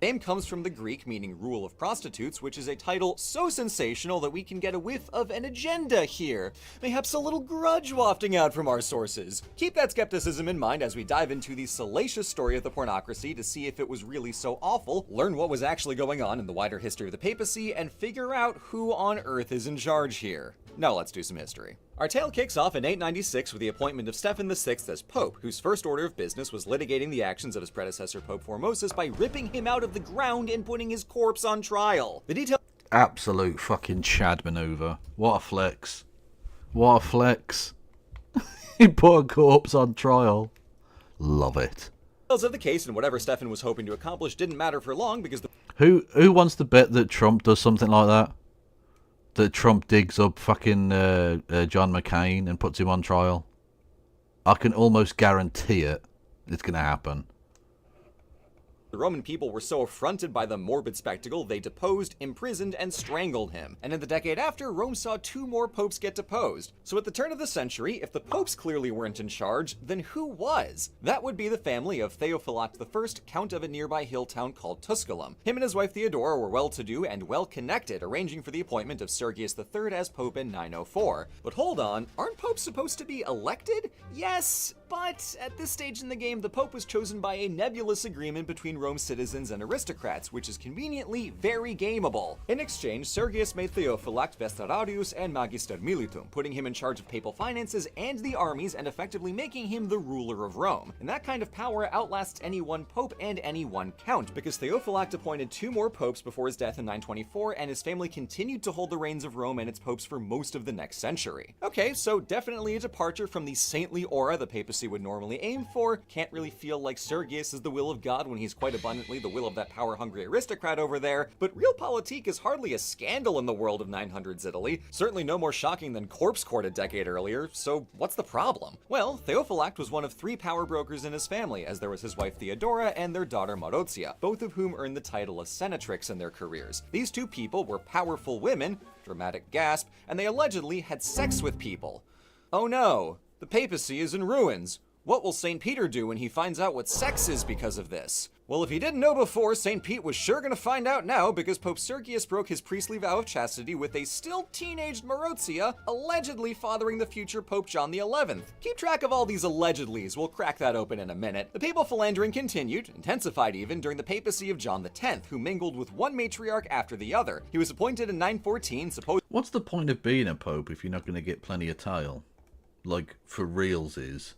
Speaker 8: Name comes from the Greek meaning rule of prostitutes, which is a title so sensational that we can get a whiff of an agenda here. Mayhaps a little grudge wafting out from our sources. Keep that skepticism in mind as we dive into the salacious story of the Pornocracy to see if it was really so awful, learn what was actually going on in the wider history of the papacy, and figure out who on earth is in charge here. Now let's do some history. Our tale kicks off in 896 with the appointment of Stephen VI as Pope, whose first order of business was litigating the actions of his predecessor Pope Formosus by ripping him out of the ground and putting his corpse on trial. The details...
Speaker 1: Absolute fucking Chad maneuver. What a flex. What a flex. He put a corpse on trial. Love it.
Speaker 8: Of the case and whatever Stephen was hoping to accomplish didn't matter for long because the...
Speaker 1: Who wants to bet that Trump does something like that? That Trump digs up fucking John McCain and puts him on trial? I can almost guarantee it. It's going to happen.
Speaker 8: The Roman people were so affronted by the morbid spectacle, they deposed, imprisoned, and strangled him. And in the decade after, Rome saw 2 more popes get deposed. So at the turn of the century, if the popes clearly weren't in charge, then who was? That would be the family of Theophylact I, Count of a nearby hill town called Tusculum. Him and his wife Theodora were well-to-do and well-connected, arranging for the appointment of Sergius III as pope in 904. But hold on, aren't popes supposed to be elected? Yes, but at this stage in the game, the pope was chosen by a nebulous agreement between Rome's citizens and aristocrats, which is conveniently very gameable. In exchange, Sergius made Theophylact Vestararius and Magister Militum, putting him in charge of papal finances and the armies and effectively making him the ruler of Rome. And that kind of power outlasts any one pope and any one count, because Theophylact appointed 2 more popes before his death in 924, and his family continued to hold the reins of Rome and its popes for most of the next century. Okay, so definitely a departure from the saintly aura the papacy would normally aim for. Can't really feel like Sergius is the will of God when he's quite abundantly the will of that power-hungry aristocrat over there, but realpolitik is hardly a scandal in the world of 900s Italy, certainly no more shocking than corpse court a decade earlier, so what's the problem? Well, Theophylact was one of 3 power brokers in his family, as there was his wife Theodora and their daughter Marozia, both of whom earned the title of senatrix in their careers. These 2 people were powerful women, dramatic gasp, and they allegedly had sex with people. Oh no, the papacy is in ruins. What will St. Peter do when he finds out what sex is because of this? Well, if he didn't know before, St. Pete was sure gonna find out now, because Pope Sergius broke his priestly vow of chastity with a still teenaged Marozia, allegedly fathering the future Pope John XI. Keep track of all these allegedlys, we'll crack that open in a minute. The papal philandering continued, intensified even, during the papacy of John X, who mingled with one matriarch after the other. He was appointed in 914,
Speaker 1: What's the point of being a pope if you're not gonna get plenty of tail? Like, for reals is.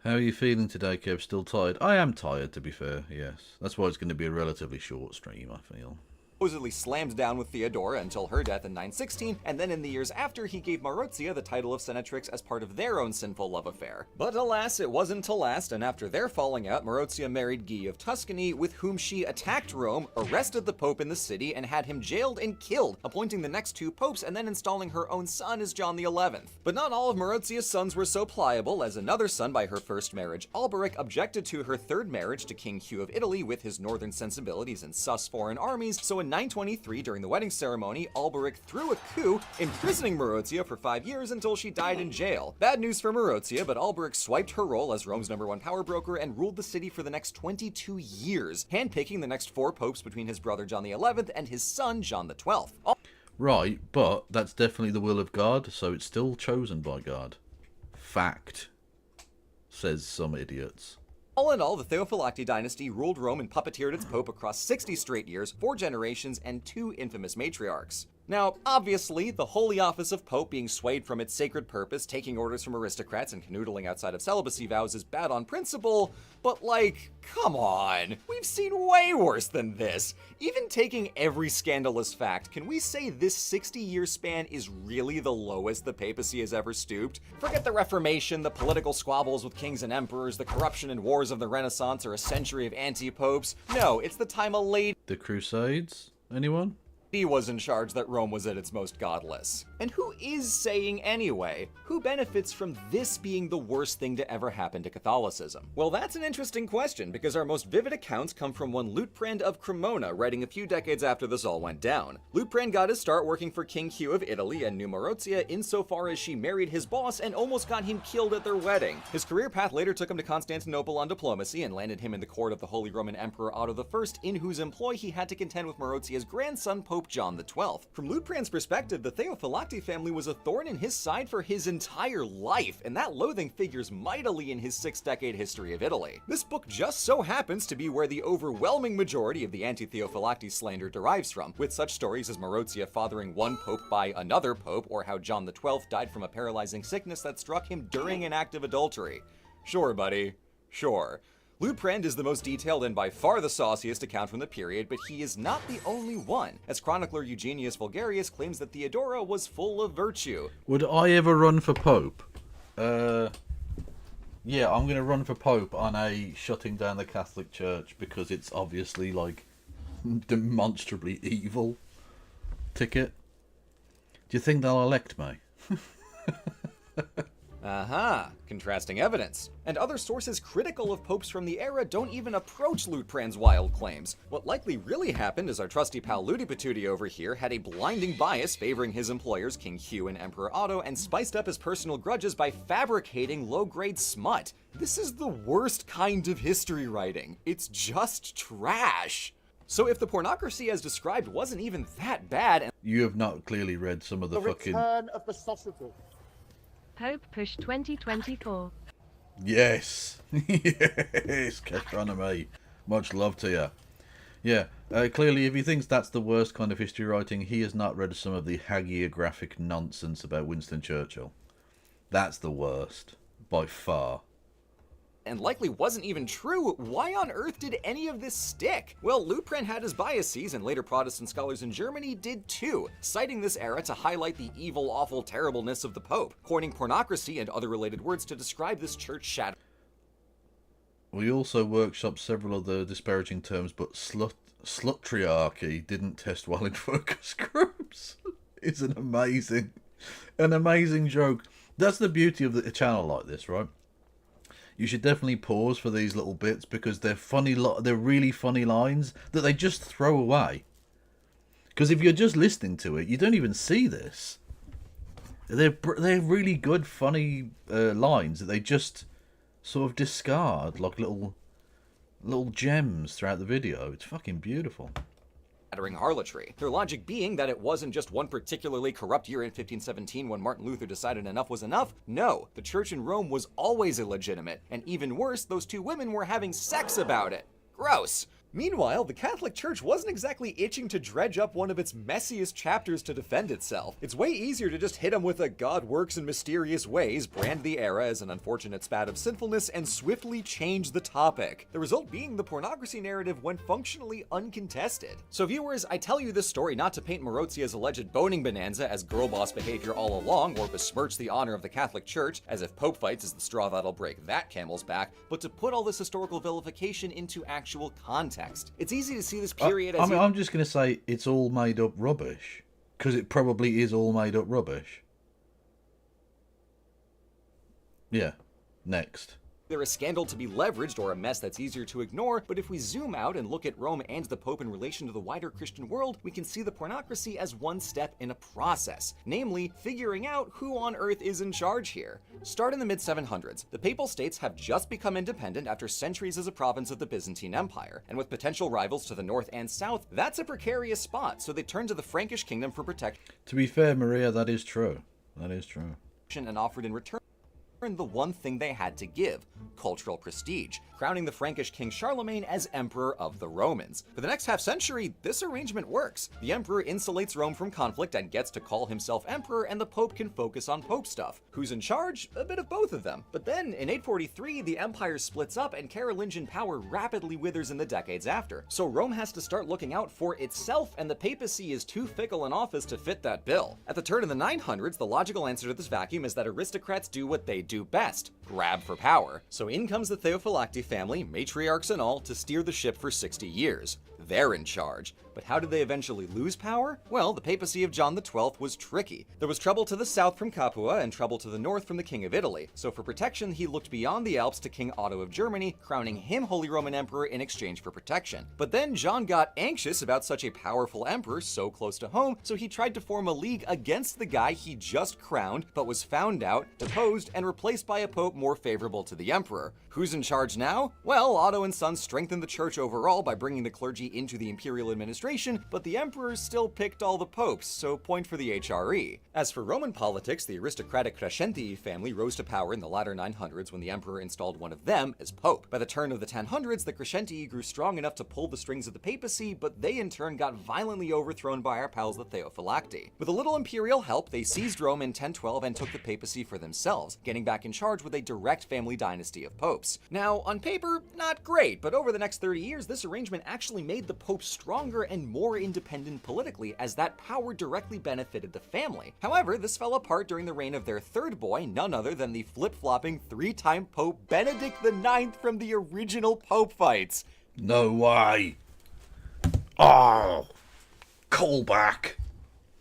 Speaker 1: How are you feeling today, Kev? Still tired? I am tired, to be fair, yes. That's why it's going to be a relatively short stream, I feel.
Speaker 8: Supposedly slammed down with Theodora until her death in 916, and then in the years after, he gave Marozia the title of senatrix as part of their own sinful love affair. But alas, it wasn't to last, and after their falling out, Marozia married Guy of Tuscany, with whom she attacked Rome, arrested the Pope in the city, and had him jailed and killed, appointing the next 2 popes and then installing her own son as John XI. But not all of Marozia's sons were so pliable, as another son by her first marriage, Alberic, objected to her 3rd marriage to King Hugh of Italy with his northern sensibilities and sus foreign armies, so in in 923, during the wedding ceremony, Alberic threw a coup, imprisoning Marozia for 5 years until she died in jail. Bad news for Marozia, but Alberic swiped her role as Rome's #1 power broker and ruled the city for the next 22 years, handpicking the next 4 popes between his brother John XI and his son John XII.
Speaker 1: Right, but that's definitely the will of God, so it's still chosen by God. Fact, says some idiots.
Speaker 8: All in all, the Theophylacti dynasty ruled Rome and puppeteered its pope across 60 straight years, 4 generations, and 2 infamous matriarchs. Now, obviously, the holy office of pope being swayed from its sacred purpose, taking orders from aristocrats, and canoodling outside of celibacy vows is bad on principle, but like, come on, we've seen way worse than this. Even taking every scandalous fact, can we say this 60-year span is really the lowest the papacy has ever stooped? Forget the Reformation, the political squabbles with kings and emperors, the corruption and wars of the Renaissance, or a century of anti-popes. No, it's the time a lady
Speaker 1: The Crusades? Anyone?
Speaker 8: was in charge that Rome was at its most godless. And who is saying anyway? Who benefits from this being the worst thing to ever happen to Catholicism? Well, that's an interesting question, because our most vivid accounts come from one Liutprand of Cremona, writing a few decades after this all went down. Liutprand got his start working for King Hugh of Italy and knew Marozia insofar as she married his boss and almost got him killed at their wedding. His career path later took him to Constantinople on diplomacy and landed him in the court of the Holy Roman Emperor Otto I, in whose employ he had to contend with Marozia's grandson, Pope John XII. From Liutprand's perspective, the Theophylacti family was a thorn in his side for his entire life, and that loathing figures mightily in his 6-decade history of Italy. This book just so happens to be where the overwhelming majority of the anti-Theophylacti slander derives from, with such stories as Marozia fathering one pope by another pope, or how John XII died from a paralyzing sickness that struck him during an act of adultery. Sure, buddy. Sure. Liutprand is the most detailed and by far the sauciest account from the period, but he is not the only one, as chronicler Eugenius Vulgarius claims that Theodora was full of virtue.
Speaker 1: Would I ever run for Pope? Yeah, I'm going to run for Pope on a shutting down the Catholic Church, because it's obviously, like, demonstrably evil ticket. Do you think they'll elect me?
Speaker 8: Aha, contrasting evidence. And other sources critical of popes from the era don't even approach Liutprand's wild claims. What likely really happened is our trusty pal Ludipatuti over here had a blinding bias favoring his employers, King Hugh and Emperor Otto, and spiced up his personal grudges by fabricating low-grade smut. This is the worst kind of history writing. It's just trash. So if the pornocracy as described wasn't even that bad, and
Speaker 1: You have not clearly read some of the fucking...
Speaker 9: Return of the sausages.
Speaker 10: Pope Push 2024.
Speaker 1: Yes. Yes, Gastronomy. Much love to you. Yeah, clearly if he thinks that's the worst kind of history writing, he has not read some of the hagiographic nonsense about Winston Churchill. That's the worst, by far.
Speaker 8: and likely wasn't even true, why on earth did any of this stick? Well, Liutprand had his biases, and later Protestant scholars in Germany did too, citing this era to highlight the evil, awful terribleness of the Pope, coining pornocracy and other related words to describe this church shadow.
Speaker 1: We also workshopped several other disparaging terms, but slutriarchy didn't test well in focus groups. It's an amazing joke. That's the beauty of a channel like this, right? You should definitely pause for these little bits because they're funny. They're really funny lines that they just throw away. Because if you're just listening to it, you don't even see this. They're really good, funny lines that they just sort of discard like little gems throughout the video. It's fucking beautiful.
Speaker 8: Harlotry. Their logic being that it wasn't just one particularly corrupt year in 1517 when Martin Luther decided enough was enough. No, the church in Rome was always illegitimate, and even worse, those two women were having sex about it. Gross. Meanwhile, the Catholic Church wasn't exactly itching to dredge up one of its messiest chapters to defend itself. It's way easier to just hit them with a God works in mysterious ways, brand the era as an unfortunate spat of sinfulness, and swiftly change the topic. The result being the pornography narrative went functionally uncontested. So viewers, I tell you this story not to paint Marozia's alleged boning bonanza as girl boss behavior all along, or besmirch the honor of the Catholic Church, as if Pope fights is the straw that'll break that camel's back, but to put all this historical vilification into actual context. It's easy to see this period as
Speaker 1: I'm just going to say it's all made up rubbish. Because it probably is all made up rubbish. Yeah. Next.
Speaker 8: They're a scandal to be leveraged or a mess that's easier to ignore, but if we zoom out and look at Rome and the Pope in relation to the wider Christian world, we can see the pornocracy as one step in a process, namely figuring out who on earth is in charge here. Start in the mid-700s. The Papal States have just become independent after centuries as a province of the Byzantine Empire, and with potential rivals to the north and south, that's a precarious spot, so they turn to the Frankish kingdom for protection.
Speaker 1: To be fair, Maria, that is true. That is true.
Speaker 8: And offered in return the one thing they had to give, cultural prestige, crowning the Frankish king Charlemagne as Emperor of the Romans. For the next half-century, this arrangement works. The Emperor insulates Rome from conflict and gets to call himself Emperor, and the Pope can focus on Pope stuff. Who's in charge? A bit of both of them. But then, in 843, the empire splits up and Carolingian power rapidly withers in the decades after. So Rome has to start looking out for itself, and the papacy is too fickle an office to fit that bill. At the turn of the 900s, the logical answer to this vacuum is that aristocrats do what they do best, grab for power. So in comes the Theophylacti family, matriarchs and all, to steer the ship for 60 years. They're in charge. But how did they eventually lose power? Well, the papacy of John XII was tricky. There was trouble to the south from Capua and trouble to the north from the King of Italy. So for protection, he looked beyond the Alps to King Otto of Germany, crowning him Holy Roman Emperor in exchange for protection. But then John got anxious about such a powerful emperor so close to home, so he tried to form a league against the guy he just crowned, but was found out, deposed, and replaced by a pope more favorable to the emperor. Who's in charge now? Well, Otto and Sons strengthened the church overall by bringing the clergy into the imperial administration, but the emperor still picked all the popes, so point for the HRE. As for Roman politics, the aristocratic Crescentii family rose to power in the latter 900s when the emperor installed one of them as pope. By the turn of the 1000s, the Crescentii grew strong enough to pull the strings of the papacy, but they in turn got violently overthrown by our pals the Theophylacti. With a little imperial help, they seized Rome in 1012 and took the papacy for themselves, getting back in charge with a direct family dynasty of popes. Now, on paper, not great, but over the next 30 years, this arrangement actually made the pope stronger and more independent politically, as that power directly benefited the family. However, this fell apart during the reign of their third boy, none other than the flip-flopping three-time Pope Benedict IX from the original Pope fights.
Speaker 1: No way. Oh, callback.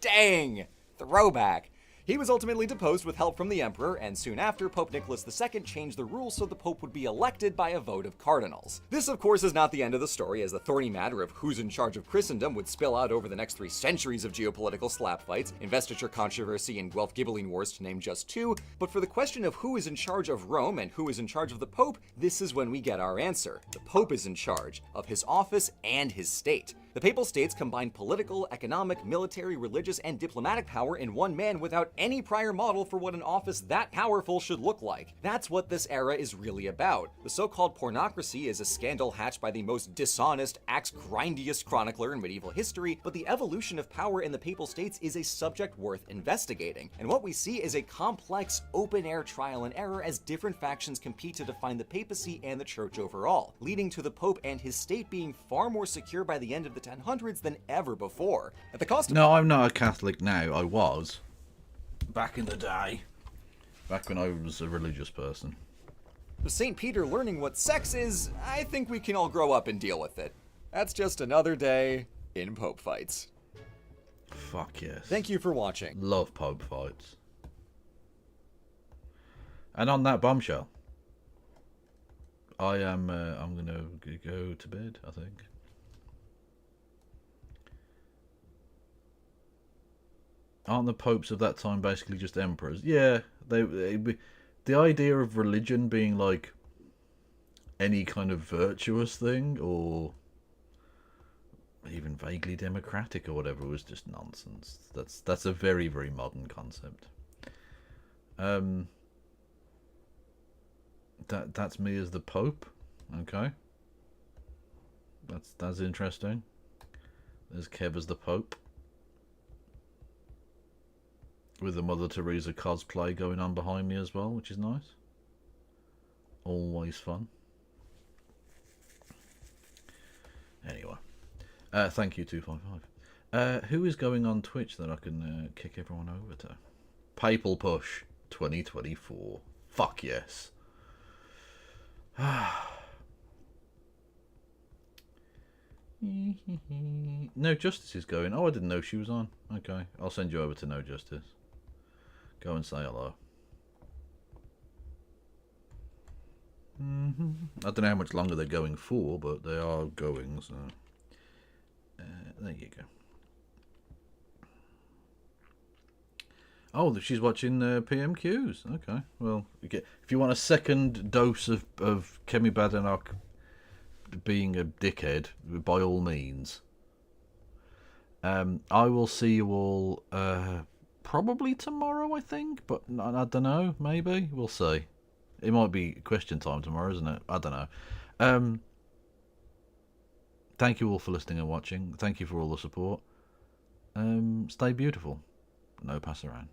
Speaker 8: Dang, throwback. He was ultimately deposed with help from the emperor, and soon after, Pope Nicholas II changed the rules so the pope would be elected by a vote of cardinals. This, of course, is not the end of the story, as the thorny matter of who's in charge of Christendom would spill out over the next 3 centuries of geopolitical slap fights, investiture controversy, and Guelph-Ghibelline wars, to name just 2. But for the question of who is in charge of Rome and who is in charge of the pope, this is when we get our answer. The pope is in charge of his office and his state. The Papal States combined political, economic, military, religious, and diplomatic power in one man without any prior model for what an office that powerful should look like. That's what this era is really about. The so-called pornocracy is a scandal hatched by the most dishonest, axe-grindiest chronicler in medieval history, but the evolution of power in the Papal States is a subject worth investigating. And what we see is a complex, open-air trial and error as different factions compete to define the papacy and the church overall, leading to the Pope and his state being far more secure by the end of the 1000s than ever before. At the cost of—
Speaker 1: No, I'm not a Catholic now. I was. Back in the day. Back when I was a religious person.
Speaker 8: With St. Peter learning what sex is, I think we can all grow up and deal with it. That's just another day in Pope fights.
Speaker 1: Fuck yes.
Speaker 8: Thank you for watching.
Speaker 1: Love Pope fights. And on that bombshell, I'm gonna go to bed, I think. Aren't the popes of that time basically just emperors? Yeah, the idea of religion being like any kind of virtuous thing or even vaguely democratic or whatever was just nonsense. That's a very, very modern concept. That's me as the Pope. Okay. That's interesting. There's Kev as the Pope. With the Mother Teresa cosplay going on behind me as well, which is nice. Always fun. Anyway. Thank you, 255. Who is going on Twitch that I can kick everyone over to? Papal Push 2024. Fuck yes. No Justice is going. Oh, I didn't know she was on. Okay, I'll send you over to No Justice. Go and say hello. I don't know how much longer they're going for, but they are going, so... there you go. Oh, she's watching PMQs. Okay, well, if you want a second dose of Kemi Badenoch being a dickhead, by all means. I will see you all probably tomorrow, I think, but I don't know, maybe. We'll see. It might be question time tomorrow, isn't it? I don't know. Thank you all for listening and watching. Thank you for all the support. Stay beautiful. No pass around.